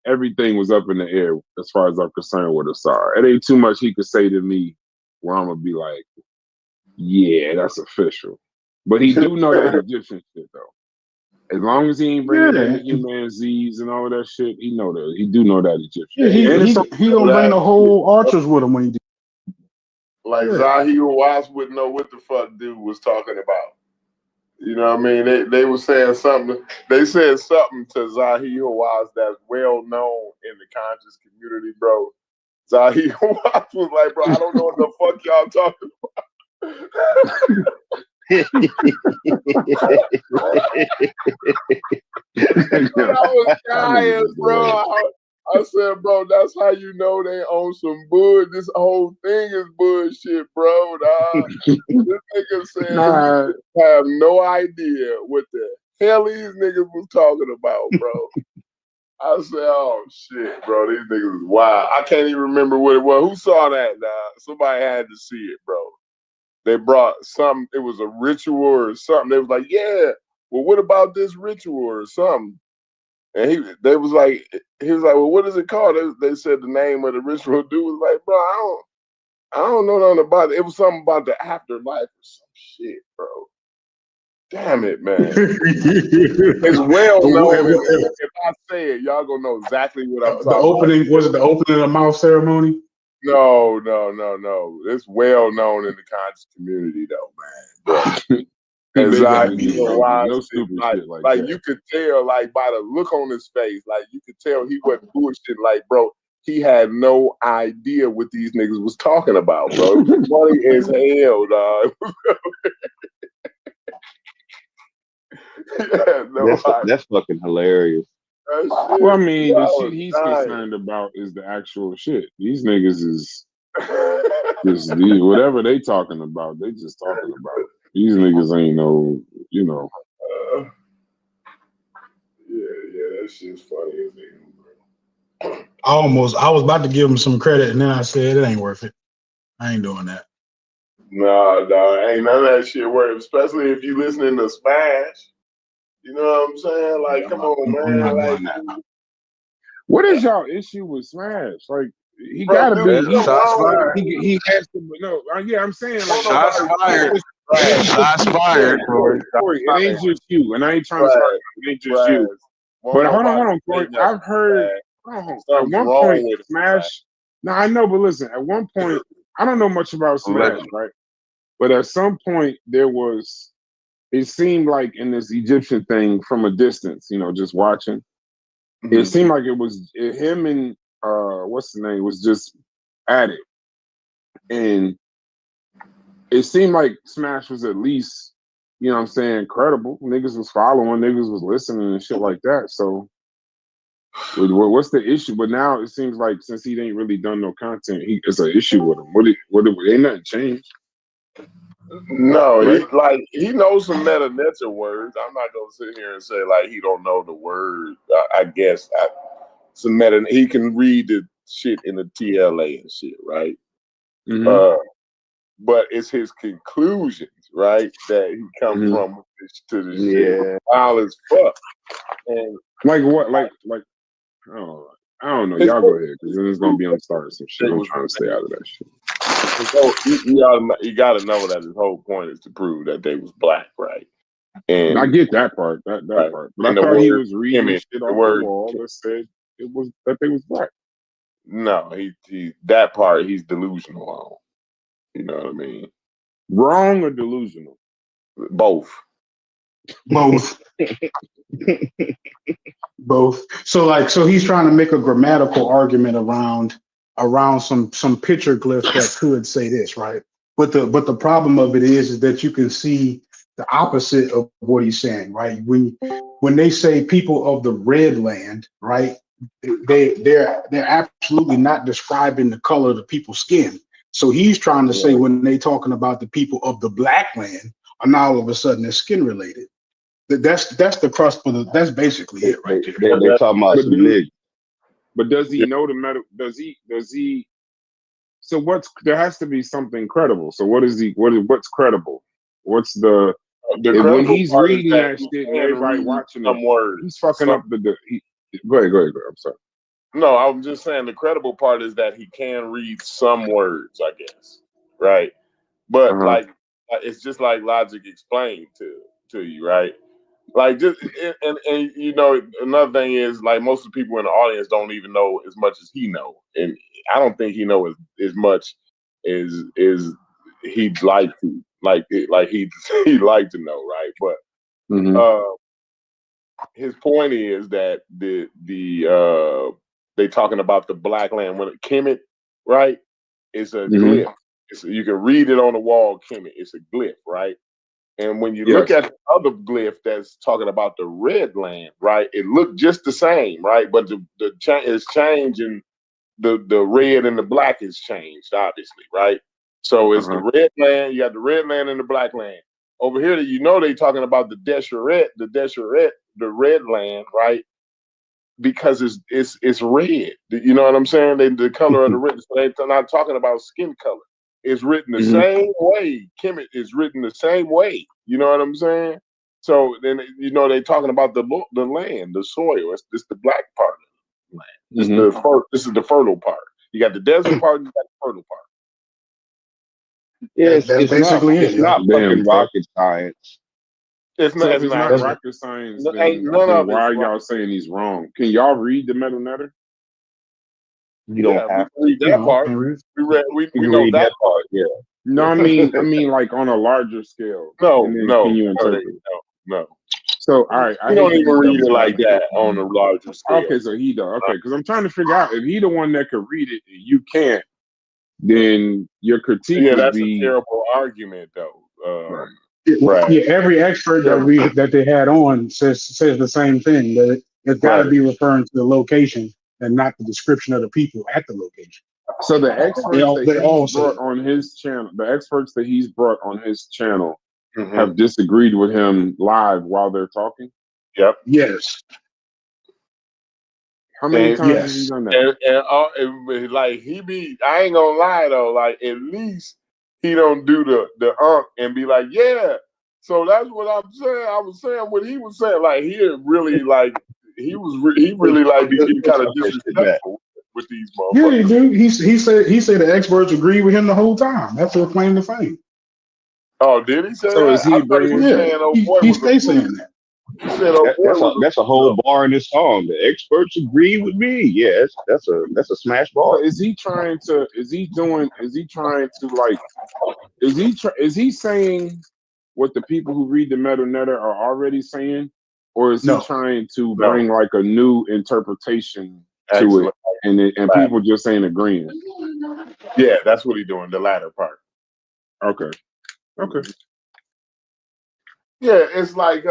H: everything was up in the air as far as I'm concerned with Asar. It ain't too much he could say to me where I'm gonna be like, yeah, that's official. But he do know that Egyptian shit though. As long as he ain't bringing in the human Z's and all of that shit, he know that. He do know that Egyptian.
G: Yeah, he gonna bring the whole archers with him when he do.
A: Like Zahir Watts wouldn't know what the fuck dude was talking about. You know what I mean? They were saying something. They said something to Zahir Watts that's well known in the conscious community, bro. Zahir Watts was like, bro, I don't know what the fuck y'all talking about. I was dying, bro. I said, bro, that's how you know they own some bull. This whole thing is bullshit, bro. Dog. This nigga said he have no idea what the hell these niggas was talking about, bro. I said, oh shit, bro. These niggas is wild. I can't even remember what it was. Who saw that, dog? Somebody had to see it, bro. They brought something, it was a ritual or something. They was like, yeah, well, what about this ritual or something? And he was like, well, what is it called? They said the name of the ritual. Dude was like, bro, I don't know nothing about it. It was something about the afterlife or some shit, bro. Damn it, man. It's well known. If I say it, y'all gonna know exactly what I'm talking about.
G: Was it the opening of the mouth ceremony?
A: No. It's well known in the conscious community, though, man. And
H: no stupid shit like that.
A: You could tell, like by the look on his face, like you could tell he wasn't bullshit. Like, bro, he had no idea what these niggas was talking about, bro. It was funny as hell, dog.
C: That's fucking hilarious.
H: Well, I mean, the shit he's concerned about is the actual shit. These niggas is just whatever they talking about. They just talking about it. These niggas ain't no, you know.
A: Yeah, that shit's funny as hell, bro.
G: I was about to give him some credit, and then I said it ain't worth it. I ain't doing that.
A: Nah, ain't none of that shit worth. Especially if you listening to Smash. You know what I'm saying? Like, come on, man.
H: What is y'all issue with Smash? Like, he gotta be. He has to. No, yeah, I'm saying like
F: shots fired. Shots fired, Corey.
H: It ain't just you, and I ain't trying to start. It ain't just you. But hold on, Corey. I've heard at one point Smash. Now I know, but listen. At one point, I don't know much about Smash, right? But at some point, there was. It seemed like in this Egyptian thing from a distance, you know, just watching. Mm-hmm. It seemed like it was him and what's the name was just at it, and it seemed like Smash was at least, you know what I'm saying, credible. Niggas was following, niggas was listening and shit like that. So what's the issue? But now it seems like since he ain't really done no content, it's an issue with him. Ain't nothing changed.
A: No, he knows some meta-nature words. I'm not gonna sit here and say like he don't know the word. I guess some he can read the shit in the TLA and shit, right? Mm-hmm. But it's his conclusions, right, that he comes from to the shit. Wild as fuck. And
H: like what? Like I don't know. Y'all go ahead because then it's gonna be on starting some shit. I'm trying to stay out of that shit.
A: You gotta know that his whole point is to prove that they was black, right? And
H: I get that part, that part. But I thought he was reading shit off the wall that said it was that they was black.
A: No, he that part he's delusional on. You know what I mean?
H: Wrong or delusional?
A: Both.
G: Both. So he's trying to make a grammatical argument around some picture glyphs that could say this, right? But the problem of it is that you can see the opposite of what he's saying, right? When they say people of the red land, right? They're absolutely not describing the color of the people's skin. So he's trying to say when they talking about the people of the black land, are now all of a sudden they're skin related. That's the crust for the. That's basically it right there.
C: They talking about some niggas.
H: But does he know the medical? Does he? So there has to be something credible. So what's credible? What's the when he's reading that shit and everybody watching it, he's fucking up the. Go ahead. I'm sorry.
A: No, I'm just saying the credible part is that he can read some words, I guess, right? But like, it's just like Logic explained to you, right? Like, just and you know, another thing is like most of the people in the audience don't even know as much as he know, and I don't think he knows as much as he'd like to, like he'd like to know, right? But his point is that they talking about the black land when Kemet, right? It's a glyph. You can read it on the wall, Kemet. It's a glyph, right? And when you look at the other glyph that's talking about the red land, right? It looked just the same, right? But it's changing. The red and the black is changed, obviously, right? So it's the red land. You got the red land and the black land. Over here, you know they talking about the Desheret, the red land, right? Because it's red. You know what I'm saying? The color of the red. So they're not talking about skin color. It's written the same way. Kemet is written the same way. You know what I'm saying? So then you know they're talking about the land, the soil. It's the black part of the land. This is the fertile part. You got the desert part. You got the fertile part.
C: Yeah,
G: that's basically
C: it's not fucking rocket science.
H: It's not rocket science. Then why are y'all saying he's wrong? Can y'all read the Metal Netter?
C: You don't have to
A: read that part. We know that part.
C: Yeah.
H: No, I mean, like on a larger scale.
A: No.
H: Can you interpret?
A: No.
H: So, all right,
A: I don't even read it like that on a larger scale.
H: Okay, so he does. Okay, because I'm trying to figure out if he the one that could read it and you can't, then your critique would be
A: a terrible argument, though.
G: Yeah, every expert that they had on says the same thing, that it's got to be referring to the location and not the description of the people at the location.
H: So the experts the experts that he's brought on his channel have disagreed with him live while they're talking.
A: Yep.
G: Yes.
H: How many times has he done that?
A: And like I ain't gonna lie though, like at least he don't do the and be like, yeah. So that's what I'm saying. I was saying what he was saying. Like he really like he really like be kind of disrespectful with these motherfuckers.
G: Yeah, he do. He said the experts agree with him the whole time. That's their claim to fame.
A: Oh, did he say
H: so
A: that?
H: Is he bringing?
G: He stays saying that.
A: He said,
C: that's a whole bar in this song. The experts agree with me. Yes, that's a smash bar.
H: Is he trying to is he saying what the people who read the Metal Netter are already saying, or is he trying to bring like a new interpretation to it, and people just ain't agreeing?
A: Yeah, that's what he's doing. The latter part.
H: Okay.
A: Yeah, it's like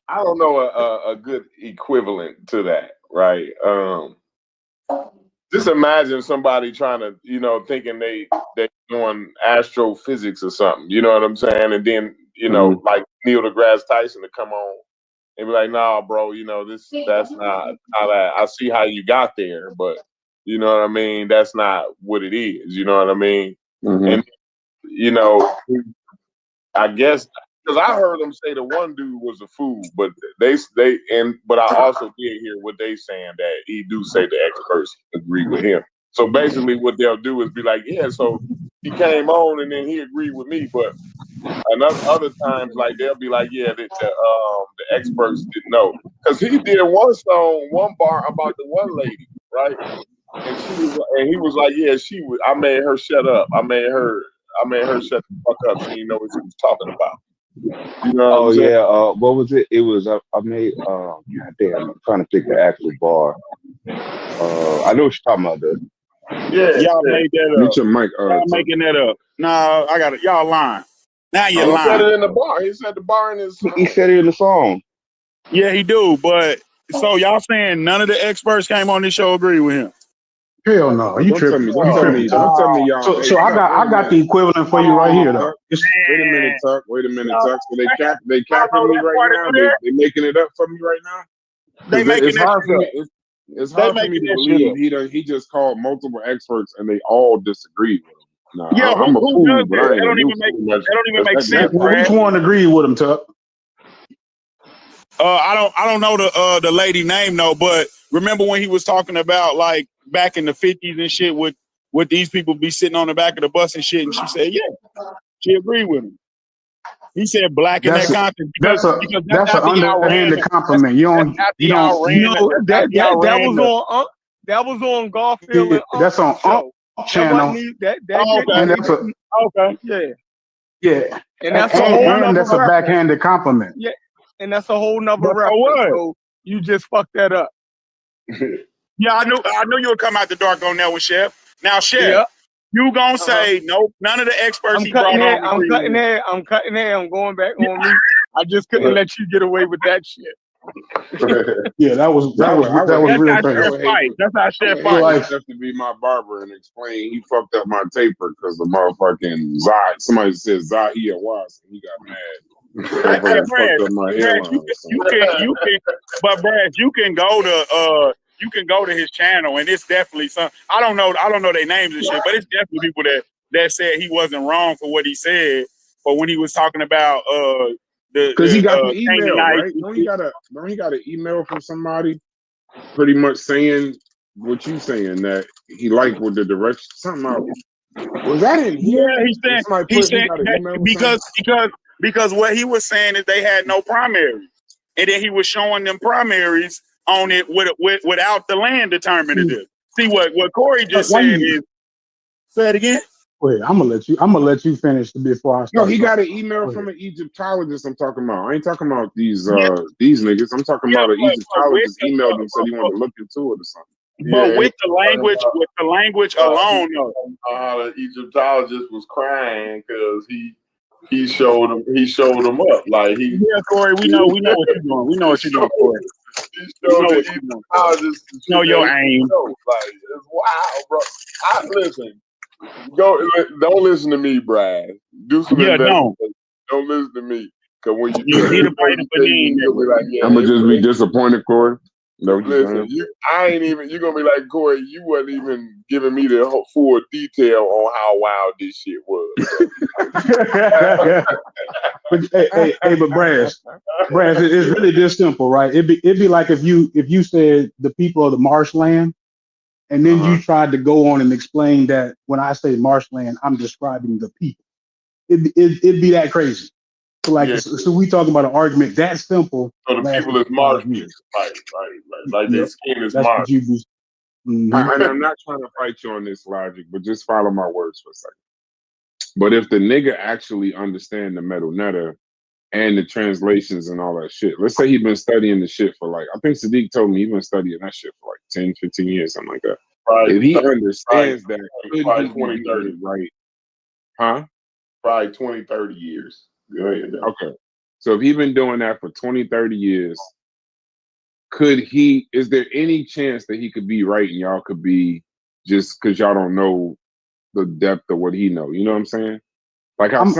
A: I don't know a good equivalent to that, right? Just imagine somebody trying to, thinking they doing astrophysics or something. You know what I'm saying? And then, like Neil deGrasse Tyson to come on and be like, "Nah, bro, that's not how that. I see how you got there, but you know what I mean. That's not what it is. You know what I mean?" And I guess. Because I heard them say the one dude was a fool, but but I also did hear what they saying that he do say the experts agree with him. So basically, what they'll do is be like, yeah, so he came on and then he agreed with me, but other times, like they'll be like, yeah, the experts didn't know because he did one bar about the one lady, right? And he was like, yeah, I made her shut up. I made her shut the fuck up. She didn't know what she was talking about. You know what I'm saying?
C: What was it? It was I made. God damn, I'm trying to pick the actual bar. I know what you're talking about.
B: Y'all made that up.
H: Mute your mic.
B: Y'all making that up. No, I got it. Y'all lying. Now you're
A: He said
B: lying.
A: it in the bar. He said the bar in his.
C: He said it in the song.
B: Yeah, he do. But so y'all saying none of the experts came on this show agree with him?
G: Hell no, you
H: Don't tell
G: tripping?
H: me.
G: You
H: Don't tell me.
G: tripping, Tuck.
H: Don't tell me, y'all.
G: So,
H: Hey,
G: so I
H: Tuck,
G: got the equivalent for you right here, though.
H: Wait a minute, Tuck. Wait a minute, Tuck. So they capping me right now. They making it up for me right now.
B: They making
H: It's hard for me. It's hard for me to believe he just called multiple experts and they all disagreed with him. Nah,
B: Yeah,
H: I'm a
B: who
H: fool,
B: does
H: but
B: that?
H: I ain't
B: That
H: a
B: don't
H: new
B: even make
H: fool.
B: that don't even make sense,
G: Which
B: Brad.
G: one agreed with him, Tuck?
B: I don't know the lady name though, but remember when he was talking about like back in the 50s and shit with these people be sitting on the back of the bus and shit, and she said, yeah, she agreed with him. He said black in that context because
G: that's an
B: after y'all ran.
G: underhanded compliment. You don't.
E: That was on Garfield and
G: that's on
E: show.
G: channel.
E: And
G: that's yeah.
E: And that's a whole nother
G: that's a backhanded compliment.
E: Yeah, and that's a whole nother reference. So you just fucked that up.
B: Yeah, I knew you would come out the dark on that one, Chef. Now, Chef, you gonna say no? None of the experts
E: I'm cutting hair. I'm cutting hair. I'm going back on me. I just couldn't let you get away with that shit.
G: Yeah, that was real crazy.
B: That's how Chef
H: fight.
G: Like,
H: Chef to be my barber and explain he fucked up my taper because the motherfucking somebody said Zahia was and he got mad.
B: Hey, Brad, you can, but Brad, you can go to his channel and it's definitely some. I don't know their names and shit, but it's definitely people that said he wasn't wrong for what he said, but when he was talking about
H: because he got the email, right? Don't he got an email from somebody pretty much saying what you saying that he liked with the direction something out. Was that in here?
B: Yeah, he said because what he was saying is they had no primaries, and then he was showing them primaries on it without the land determinative. See what Corey just said is. Say it again.
G: Wait, I'm gonna let you finish before I start.
H: No, he got an email from an Egyptologist. I'm talking about. I ain't talking about these niggas. I'm talking about an Egyptologist emailed him said he wanted to look into it or something.
B: But with the language alone,
A: how the Egyptologist was crying because he showed him up like he.
B: Yeah, Corey, we know what you're doing. We know what you're doing, Corey.
A: He showed the Egyptologist.
B: Know your aim.
A: Like it's wild, bro. Listen. Don't listen to me, Brad. Do some investigation. Don't listen to me. Because when you
B: need to fight for me,
H: I'm gonna just be disappointed, Corey. No,
A: listen, I ain't even. You're gonna be like Corey. You wasn't even giving me the full detail on how wild this shit was.
G: But Brad, it's really this simple, right? It'd be like if you said the people of the marshland. And then you tried to go on and explain that when I say marshland, I'm describing the people. It'd be that crazy. So so we talking about an argument that simple.
A: So the people is marsh. Right. Like their skin is marsh.
H: And I'm not trying to fight you on this logic, but just follow my words for a second. But if the nigga actually understand the metal netter and the translations and all that shit, let's say he's been studying the shit for like, I think Sadiq told me he's been studying that shit for like 10, 15 years, something like that. Right. If he understands that, could he 20, 30, right? Huh?
A: Probably 20, 30 years. Go ahead.
H: Okay. So if he's been doing that for 20, 30 years, is there any chance that he could be right and y'all could be just because y'all don't know the depth of what he know? You know what I'm saying? Like how I ain't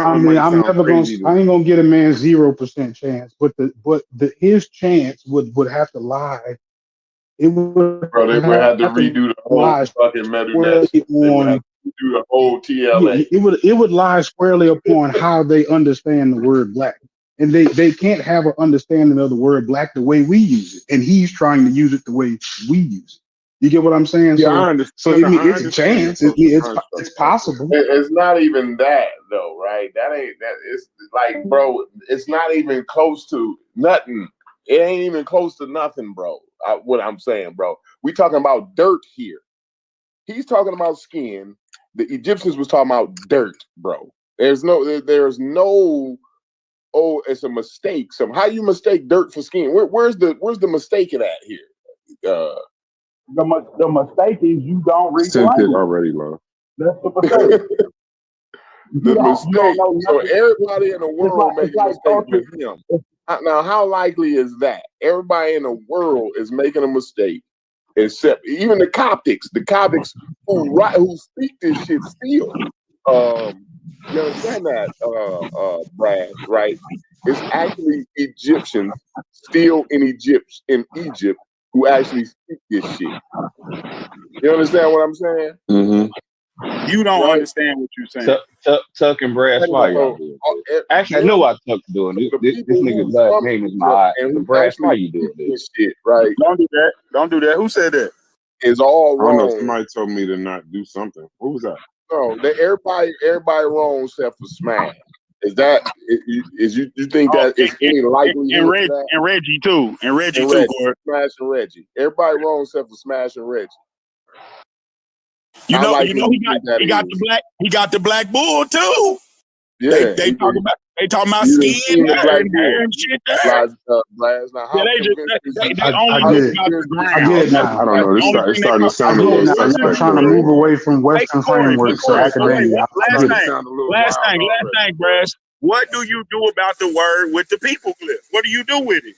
G: gonna get a man 0% chance, but his chance would have to lie. It would.
A: Bro, they would have to redo the whole fucking Medunet. They would have to do the whole TLA.
G: It would lie squarely upon how they understand the word black, and they can't have an understanding of the word black the way we use it, and he's trying to use it the way we use it. You get what I'm saying?
H: Yeah, I understand.
G: So it's a chance. It's possible.
A: It's not even that though, right? That ain't that. It's like, bro, it's not even close to nothing. It ain't even close to nothing, bro. What I'm saying, bro. We talking about dirt here. He's talking about skin. The Egyptians was talking about dirt, bro. There's no. Oh, it's a mistake. So how you mistake dirt for skin? Where's the mistake in that here?
F: the mistake is you don't read the
H: Sent it
F: language.
H: already, love.
F: That's the mistake.
A: The mistake.
F: know
A: So
F: nothing.
A: everybody in the world
F: It's
A: making
F: like
A: mistakes with him. Now, how likely is that? Everybody in the world is making a mistake, except even the Coptics who speak this shit still. You understand that, Brad? Right? It's actually Egyptians still in Egypt who actually speak this shit. You understand what I'm saying?
H: Mm-hmm.
B: You don't understand what you're saying.
C: Tuck and Brass, why y'all doing this? Actually, I know why Tuck's doing this. This nigga's last name is my and Brass, why you doing this?
A: Shit, right?
B: Don't do that. Don't do that. Who said that?
A: It's all
H: I don't
A: wrong.
H: know. Somebody told me to not do something. What was that?
A: No, everybody wrong except for Smash. You think that it's any likelihood
B: and Reggie too, Corey.
A: Smash and Reggie. Everybody wrong except for Smash and Reggie.
B: He got the black bull too.
A: Yeah,
B: they talking about skin and shit there.
G: I get it now.
H: I don't know. It's starting to sound a little suspect.
G: Y'all trying to move away from Western frameworks of academia.
B: Last thing, Brass. What do you do about the word with the people clip? What do you do with it?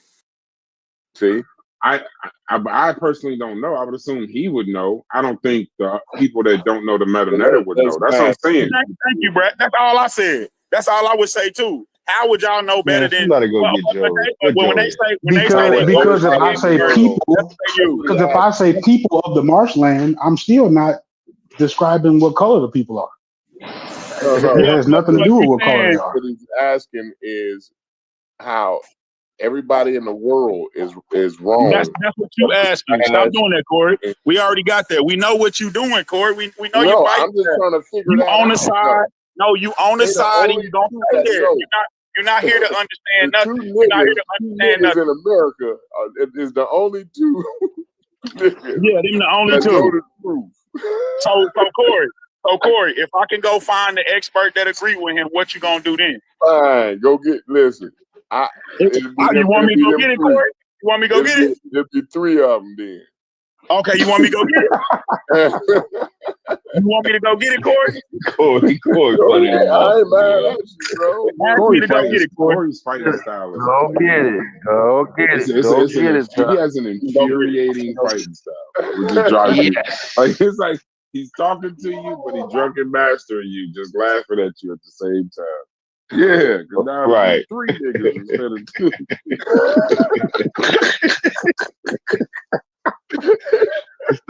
A: See,
H: I personally don't know. I would assume he would know. I don't think the people that don't know the metanometer would know. That's what I'm saying.
B: Thank you, Brad. That's all I said. That's all I would say too. How would y'all know better than?
C: Somebody go get Joe.
G: Because if I say people, because if I say people of the marshland, I'm still not describing what color the people are. It has nothing to do with what color they are.
A: What he's asking is how everybody in the world is wrong.
B: That's what you asking. Stop doing that, Corey. We already got that. We know what you're doing, Corey. We know you fight.
A: I'm just trying to figure
B: you
A: that
B: on
A: out.
B: The side. No, you on the side and you don't stay there. You're not here to understand nothing. You're not here to understand nothing.
A: In America is the only two.
B: Yeah, them the only two. So Corey, if I can go find the expert that agree with him, what you gonna do then?
A: Fine, listen.
B: You want me to go get it, Corey? You want me to go get it?
A: There'll be three of them then.
B: Okay, you want me to go get it? You want me to go get it, Corey?
C: Corey, funny.
A: I ain't mad at you, bro.
B: Ask me to go get it, Corey.
H: Corey's fighting style.
F: Go get it. Go get it.
H: He has an infuriating fighting style. It just drives you. It's like he's talking to you, but he's drunken mastering you, just laughing at you at the same time. Yeah, because now
C: right.
H: 3 niggas instead of 2.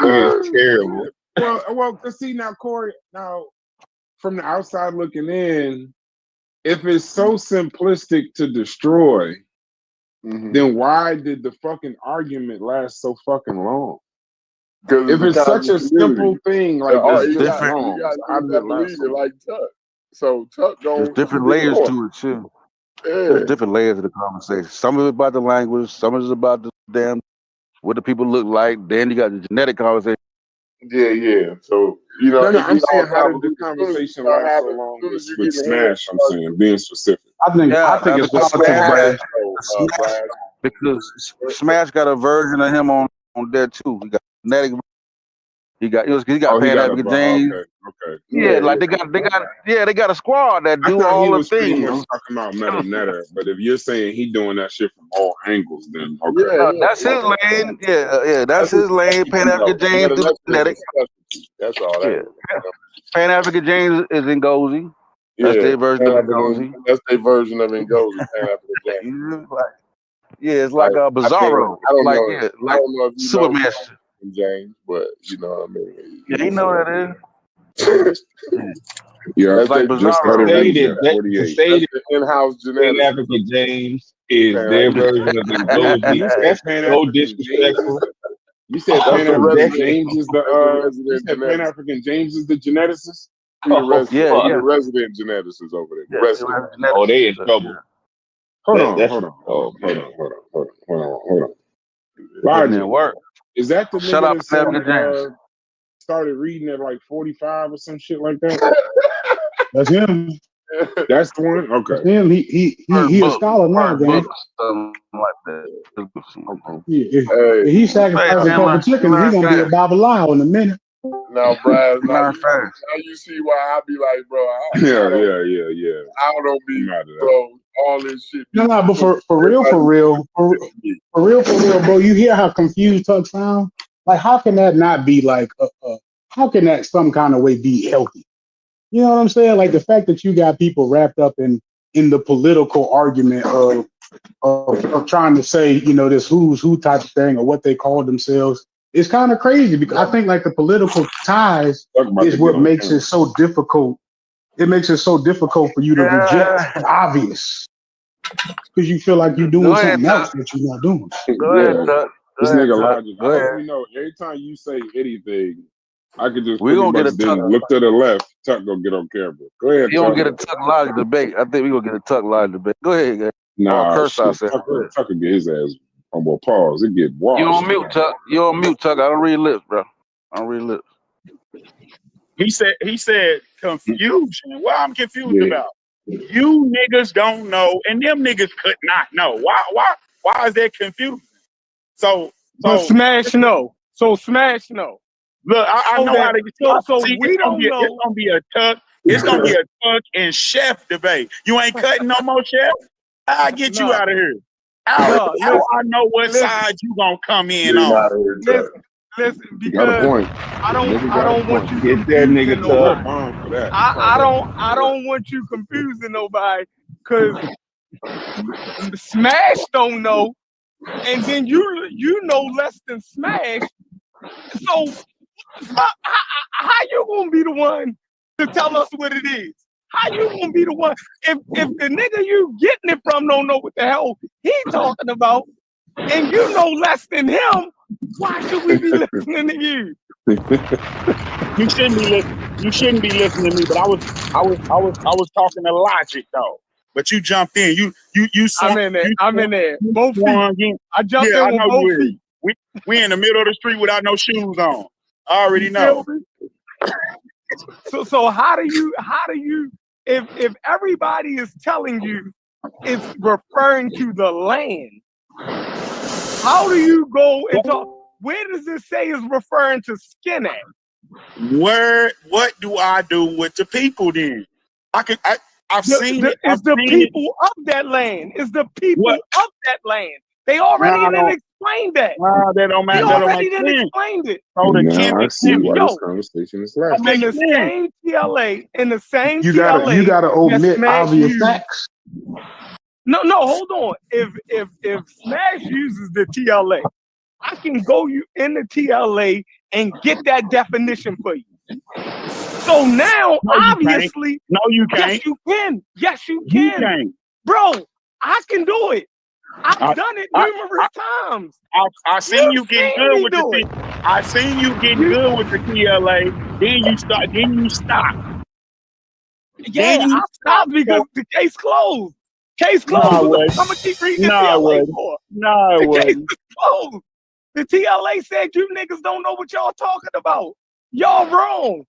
C: It's terrible.
H: Well, cause see now, Corey. Now, from the outside looking in, if it's so simplistic to destroy, then why did the fucking argument last so fucking long? If it's such a simple thing, like it's just wrong, how did it last?
A: Like Tuck. So Tuck
F: There's different layers to it too. There's different layers of the conversation. Some of it about the language, some of it about the damn what the people look like. Then you got the genetic conversation.
A: Yeah. So
H: No, I'm saying how did the conversation last so long with Smash? I'm saying being specific.
G: I think it's politics,
F: Brad. Because Smash got a version of him on there too. He got genetic. He got Pan African James.
H: Okay.
F: Yeah, like they got a squad that do all the things.
H: I'm talking about Meta, but if you're saying he doing that shit from all angles, then okay.
F: That's his lane. Yeah, that's his lane. Pan African James do genetic.
A: That's all.
F: Pan African James is Ngozi. That's their version of Ngozi.
A: That's their version of Ngozi. Pan African James.
F: It's like a Bizarro.
A: I don't know if you
F: Superman.
A: know James, but you know what I mean.
F: Yeah, you know what it is.
H: Yeah,
F: that's like
H: just
C: stated
A: the in-house genetics.
C: Pan African James is their version of Ngozi. That's so disrespectful.
H: You said Pan African James is Pan African James is the geneticist.
A: The resident geneticist over there.
C: Oh, they in trouble.
H: Hold on. Logic. Is that the
F: Shut
H: nigga
F: up,
H: that started reading at like 45 or some shit like that?
G: That's him.
H: That's the one. Okay.
G: Him, he a scholar now, man.
F: Something like that.
G: Yeah, if
A: Hey,
G: he sacrifices a couple chickens, he gonna be a Babylao in a minute.
A: now, Brad, now you see why I be like, bro, I don't be, bro, all this shit.
G: No, but for real, bro, you hear how confused Tuck sound? Like, how can that not be like, how can that some kind of way be healthy? You know what I'm saying? Like the fact that you got people wrapped up in the political argument of trying to say, you know, this who's who type of thing or what they call themselves. It's kind of crazy because I think like the political ties is what makes it so difficult. It makes it so difficult for you to reject the obvious because you feel like you're doing something else that you're not doing.
F: Go ahead, Tuck.
H: This nigga Logic. I hope you know every time you say anything, I could just pretty much then look to the left. Tuck gonna get on camera. Go ahead.
F: You don't get a Tuck Logic debate. I think we gonna get a Tuck Logic debate. Go ahead, guys.
H: Nah,
F: curse
H: Tuck will get his ass on more pause. It get washed.
F: You on mute, Tuck. You on mute, Tuck. I don't read lips, bro. I don't read lips.
B: He said confusion. What I'm confused about? You niggas don't know, and them niggas could not know. Why is that confusing? So
E: Smash no. So Smash no.
B: Look, I know how to get
E: so we don't know.
B: It's gonna be a Tuck. It's gonna be a Tuck and Chef debate. You ain't cutting no more, Chef. I'll get you out of here. How I know what side you gonna come in on?
E: Listen, because I don't want you
C: get that nigga Tuck.
E: I don't want you confusing nobody because Smash don't know, and then you know less than Smash. So how you gonna be the one to tell us what it is? How you gonna be the one if the nigga you getting it from don't know what the hell he talking about, and you know less than him? Why should we be listening to you?
B: You shouldn't be listening to me. But I was talking to Logic though. But you jumped in. You.
E: I'm in there. Both feet. I jumped in with both feet.
B: We in the middle of the street without no shoes on. I already know.
E: So how do you if everybody is telling you it's referring to the land, how do you go and talk? Where does it say is referring to skin at?
B: What do I do with the people then? I've seen it.
E: It's the people of that land. It's the people of that land. They already didn't explain that.
B: That don't matter.
E: They already didn't explain it.
B: So the
H: I see why this conversation is lasting.
E: In the same TLA,
G: you gotta omit obvious facts.
E: No, hold on. If Smash uses the TLA, I can go in the TLA and get that definition for you. So now, obviously,
B: no, you can't.
E: Yes, you can. Yes, you can. Bro, I can do it. I've done it numerous times.
B: I seen you getting good with the I seen you getting good with the TLA. Then you stop.
E: Yeah, I stopped because the case closed. Case closed. I'm gonna keep reading the TLA for.
B: No,
E: the case is closed. The TLA said you niggas don't know what y'all talking about. Y'all wrong,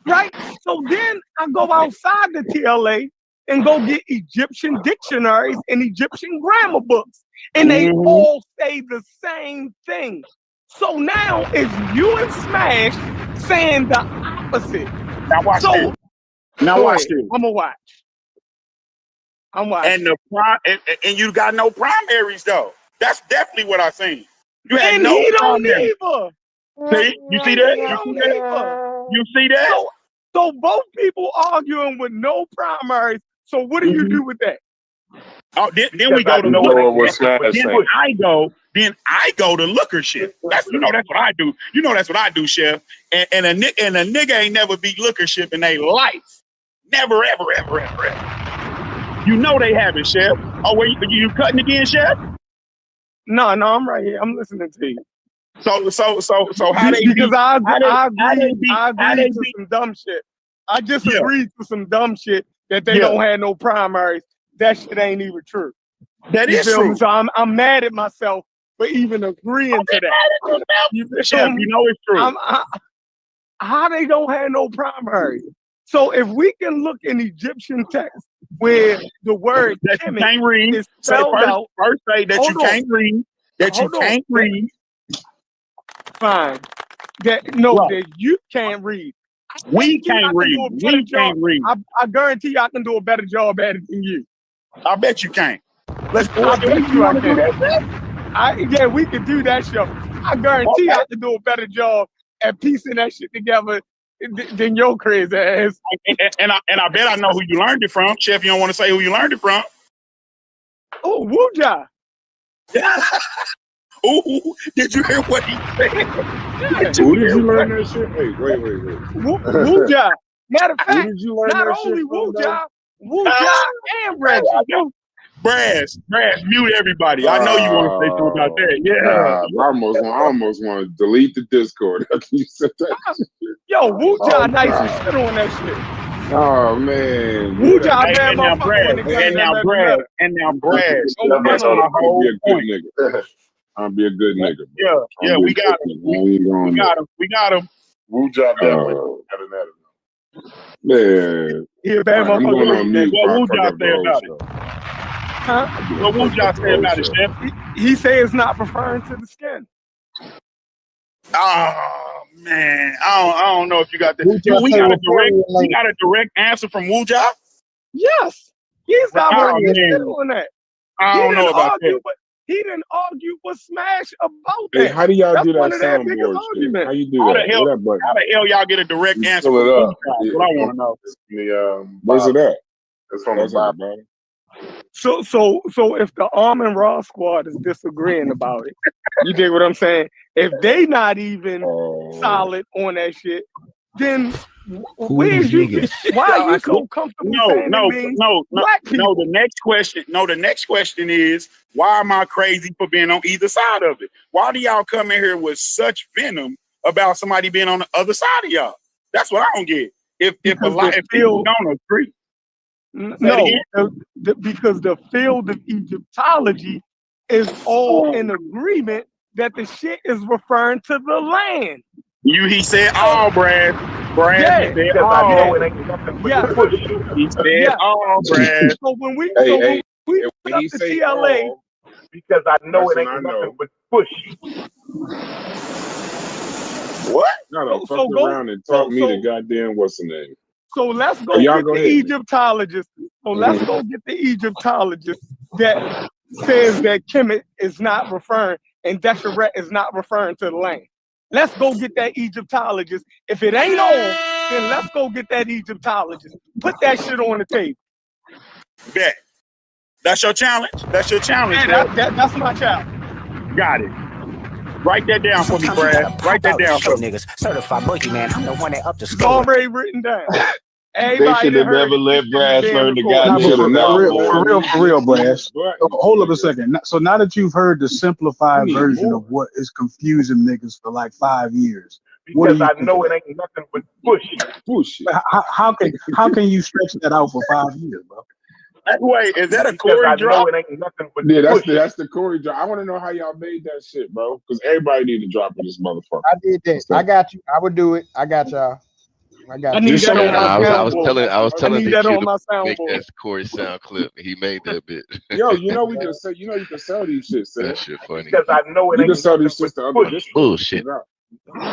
E: right? So then I go outside the TLA and go get Egyptian dictionaries and Egyptian grammar books, and they all say the same thing. So now it's you and Smash saying the opposite.
B: Now watch this. Now watch this.
E: I'm gonna watch. I'm watching.
B: And you got no primaries though. That's definitely what I seen. You had
E: and
B: no
E: he don't
B: primaries.
E: either.
B: See, you see that? You see that?
E: So both people arguing with no primaries. So what do you do with that?
B: Oh, then we go to Then I go to lookership. That's what I do. That's what I do, Chef. And a nigga ain't never beat lookership in their life. Never, ever. You know they haven't, Chef. Oh, wait, you cutting again, Chef?
E: No, I'm right here. I'm listening to you.
B: So how they
E: because I agreed to some dumb shit. I just agreed to some dumb shit that they don't have no primaries. That shit ain't even true.
B: That is true.
E: So I'm mad at myself for even agreeing to that.
B: Chef, you know it's true.
E: How they don't have no primaries? So if we can look in Egyptian text where the word
B: that you
E: Kemet
B: can't read,
E: is
B: say
E: spelled out.
B: first say that you can't read, that you can't read.
E: Fine. That you can't read.
B: We can't read. We can't read.
E: I guarantee you I can do a better job at it than you.
B: I bet you can't. Let's
E: I bet you I can.
B: do that.
E: Yeah, we could do that show. I guarantee I can do a better job at piecing that shit together than your crazy ass.
B: And I bet I know who you learned it from. Chef, you don't want to say who you learned it from.
E: Oh, Wuja.
B: Ooh, did you hear what he said?
E: Yeah.
H: Who did you learn that shit? Hey, wait.
E: Wuja. Matter of fact,
H: Did you learn
E: not
H: that
E: only
H: shit
E: Wuja and Reggie.
B: Brass, mute everybody. I know you want to say something about that. Yeah.
H: I almost want to delete the Discord after you said that.
E: Yo, Wuja nice as shit on that shit.
H: Oh man.
E: Wuja
B: hey,
E: bad motherfucker.
B: And now Brad.
H: I'll be a good nigga.
B: Yeah, we got him. We got him.
A: Wuja
H: man.
E: He a bad
H: I'm going on mute.
B: What Wuja say about it?
E: Huh?
B: What Wuja say about it, Chef?
E: He say it's not referring to the skin.
B: Oh man, I don't know if you got that. We got a direct answer from Wuja.
E: Yes, he's not on that.
B: I don't know about that.
E: But he didn't argue with Smash about that.
H: Hey, how do y'all do that
E: soundboard
H: shit? How you do
B: how
H: that?
B: The hell y'all get a direct answer? What I want to know.
H: Where's it at?
A: It's from the bottom.
E: So if the Arm & Raw squad is disagreeing about it, you dig what I'm saying? If they not even solid on that shit, then where's you? Why are you so comfortable saying it means black people?
B: The next question is, why am I crazy for being on either side of it? Why do y'all come in here with such venom about somebody being on the other side of y'all? That's what I don't get. If people don't agree.
E: No, because the field of Egyptology is all in agreement that the shit is referring to the land.
B: He said all, Brad.
E: Yeah,
B: he said all. It ain't nothing but push. He said all, Brad.
E: So when we
H: when
E: up
H: he
E: the
H: say
E: TLA,
H: all,
B: because I know it ain't nothing but push. What?
H: No, fuck around and talk me to goddamn what's the name.
E: So let's go get the Egyptologist. So let's go get the Egyptologist that says that Kemet is not referring and Desheret is not referring to the land. Let's go get that Egyptologist. If it ain't on, then let's go get that Egyptologist. Put that shit on the table.
B: Bet. That's your challenge. That's your challenge.
E: That's my challenge.
B: Got it. Write that down for me, Brad. Write that down for me.
J: Niggas certified boogeyman. I'm the one that up the
E: It's
J: score.
E: already written down.
C: They should have never let Brass learn the goddamn.
G: For real, Brass. Hold up a second. So now that you've heard the simplified version of what is confusing niggas for like 5 years,
B: because I know it ain't nothing but push.
G: How can you stretch that out for 5 years, bro?
B: Wait, is that a Corey drop?
H: It ain't nothing but that's the Corey drop. I want to know how y'all made that shit, bro. Because everybody need to drop in this motherfucker.
D: I did that. I got you. I would do it. I got y'all.
E: I need that on my soundboard.
K: I was telling
E: that on my
K: make
E: soundboard.
K: that Corey sound clip. He made that bit.
H: Yo, we can sell. You can sell these shit.
K: That shit funny.
B: Because I know it
H: You
B: ain't
H: can sell these shit to other districts.
K: Bullshit.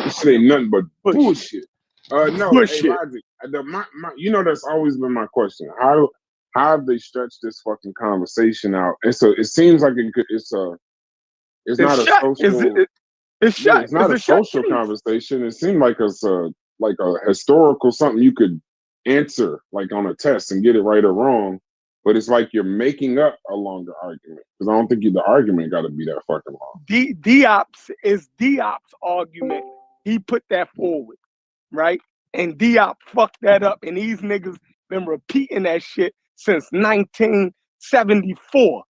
H: This shit ain't nothing but bullshit. No,
E: Bullshit.
H: Hey, Logic. That's always been my question. How have they stretched this fucking conversation out? And so it seems like it's not a social. It's not a social conversation. It seemed like it's a historical something you could answer like on a test and get it right or wrong. But it's like you're making up a longer argument because I don't think the argument got to be that fucking long.
E: Diop's argument. He put that forward, right? And Diop fucked that up, and these niggas been repeating that shit since 1974.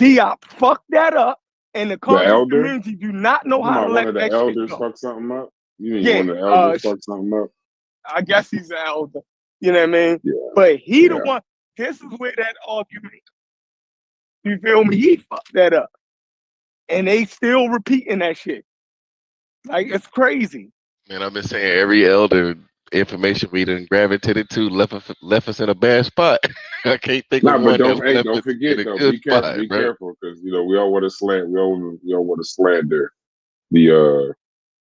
E: Diop fucked that up, and the conscious community do not know how to let that shit go.
H: One of the elders fuck something up? You mean one of the elders fuck something up?
E: I guess he's an elder. You know what I mean?
H: Yeah.
E: But he the one. This is where that argument. You feel me? He fucked that up, and they still repeating that shit. Like it's crazy.
K: Man, I've been saying every elder information we done gravitated to left us in a bad spot. I can't think of
H: But
K: one
H: don't
K: that left
H: don't
K: us
H: forget
K: in a
H: though.
K: good
H: Be careful,
K: spot,
H: be
K: bro.
H: careful, because we all want to slander. We all want to slander the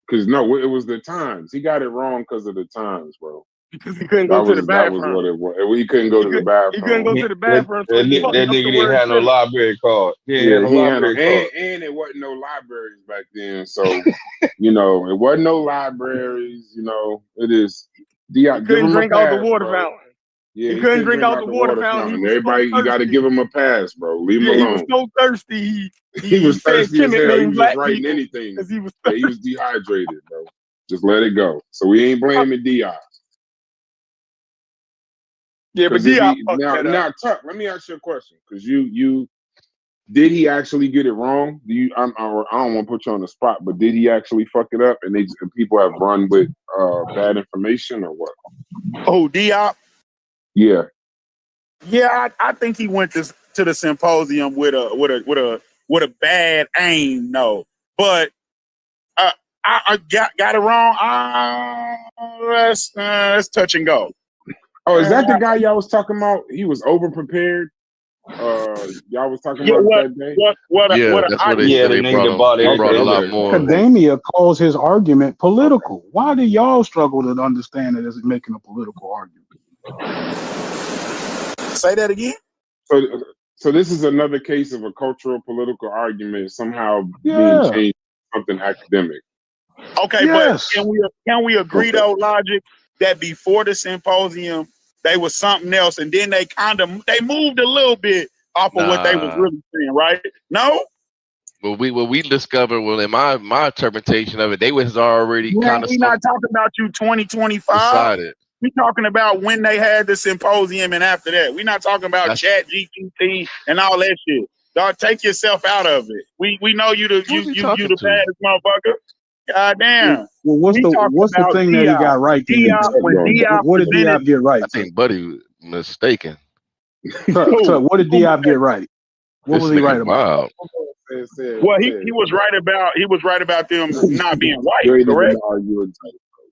H: because no, it was the times. He got it wrong because of the times, bro.
E: Because he couldn't go to the
H: That was
E: bathroom.
H: what it was. He couldn't go to the
E: He couldn't
H: bathroom.
E: go to the bathroom, so he
C: That
E: fucked up the
C: nigga didn't
E: word
C: have no
E: Philly.
C: library card. He didn't
H: Yeah,
C: have no
H: he had no,
C: library card.
H: and it wasn't no libraries back then. So it wasn't no libraries. It is.
E: He
H: Give
E: couldn't
H: him a
E: drink out the
H: pass,
E: water
H: bro.
E: fountain.
H: Yeah,
E: He
H: he
E: couldn't
H: couldn't
E: drink
H: drink
E: out
H: out
E: the
H: the
E: water
H: water
E: fountain. He
H: fountain.
E: was so
H: Everybody, you got to
E: thirsty.
H: give him a pass, bro. Leave him
E: Yeah, he was
H: alone.
E: so thirsty.
H: He was
E: said
H: thirsty as
E: Kemet
H: hell. He
E: named
H: was just
E: black
H: writing
E: people
H: anything.
E: because he was
H: Yeah, he was dehydrated, bro. Just let it go. So we ain't blaming Diop.
E: Yeah, but
H: Because if
E: Diop
H: he
E: fucked that up.
H: now Tuck, let me ask you a question. Because you did he actually get it wrong? I don't want to put you on the spot, but did he actually fuck it up? And people have run with bad information or what?
B: Oh, Diop.
H: Yeah.
B: Yeah, I think he went to the symposium with a bad aim. No, but I got it wrong. Let's touch and go.
H: Oh, is that the guy y'all was talking about? He was over prepared. Y'all was talking about that day.
K: That's what they said.
C: The
K: They
C: nigga
K: brought
C: that
K: a lot
H: Okay.
K: more.
G: Academia calls his argument political. Why do y'all struggle to understand it as making a political argument?
B: Say that again.
H: So this is another case of a cultural political argument somehow being changed to something academic.
B: Okay,
G: yes.
B: but can we agree though, Logic, that before the symposium they was something else, and then they moved a little bit off of what they was really saying, right? No.
K: What we discovered, in my interpretation of it, they was already kind of.
B: We're not talking about you 2025.
K: Decided.
B: We're talking about when they had the symposium and after that. We're not talking about Chat GPT and all that shit. Dog, take yourself out of it. We know you the baddest motherfucker. God damn.
G: Well, what's the thing that he got right then? What did Diop get right?
K: I think Buddy was mistaken.
G: So what did Diop get right? What was he right about?
B: Well, he was right about them not being white, correct?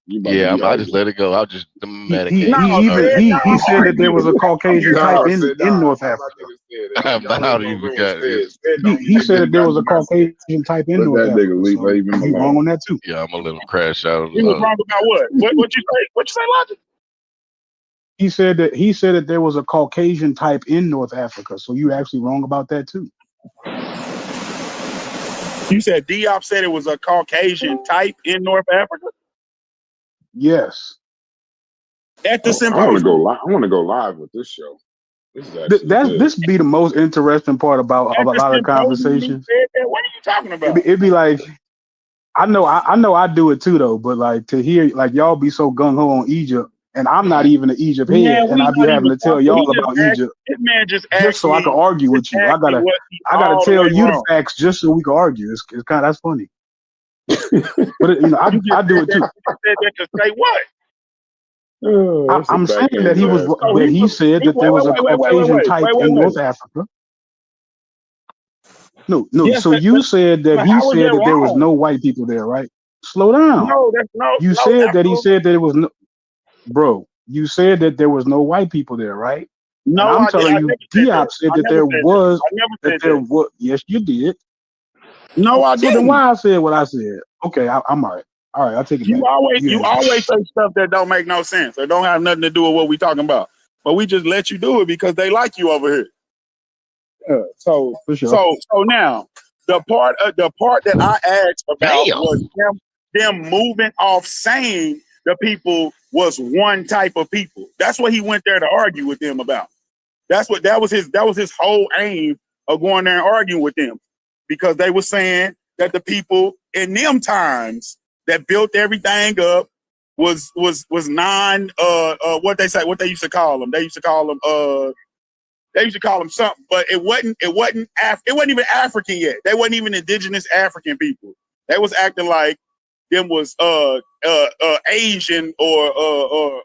K: Yeah, I just let it go. I'll just
G: he said that there was a Caucasian type in North Africa. He said that there was a Caucasian type in North Africa. So he wrong on that too.
K: Yeah, I'm a little crash out.
B: He was wrong about what? What you say? What you say, Logic?
G: He said that there was a Caucasian type in North Africa. So you actually wrong about that too.
B: You said Diop said it was a Caucasian type in North Africa?
G: Yes.
B: At the symposium.
H: I want to go live with this show.
G: This be the most interesting part about a lot of conversations.
B: What are you talking about?
G: It'd be like, I know I do it too though, but like to hear like y'all be so gung ho on Egypt, and I'm not even an Egypt head, and I be having to tell y'all about Egypt
B: just
G: so I can argue with you. I gotta tell you the facts just so we can argue. It's kind of that's funny. But I do it too.
B: Said that to say what?
G: I'm saying that he said that there was a Caucasian type in North Africa. No. Yes, so you said that he said that there was no white people there, right? Slow down.
B: No, that's no.
G: You said that he said that it was no. Bro, you said that there was no white people there, right?
B: No,
G: and I'm telling you, Diop said that there was.
B: I never said that.
G: Was. Yes, you did.
B: No, I didn't.
G: So then why I said what I said? Okay, I'm all right. All right, I'll take it back.
B: You always say stuff that don't make no sense or don't have nothing to do with what we talking about. But we just let you do it because they like you over here. So now the part that I asked about was them moving off saying the people was one type of people. That's what he went there to argue with them about. That was his whole aim of going there and arguing with them, because they were saying that the people in them times that built everything up was non what they used to call them. They used to call them something, but it wasn't even African yet. They wasn't even indigenous African people. They was acting like them was Asian or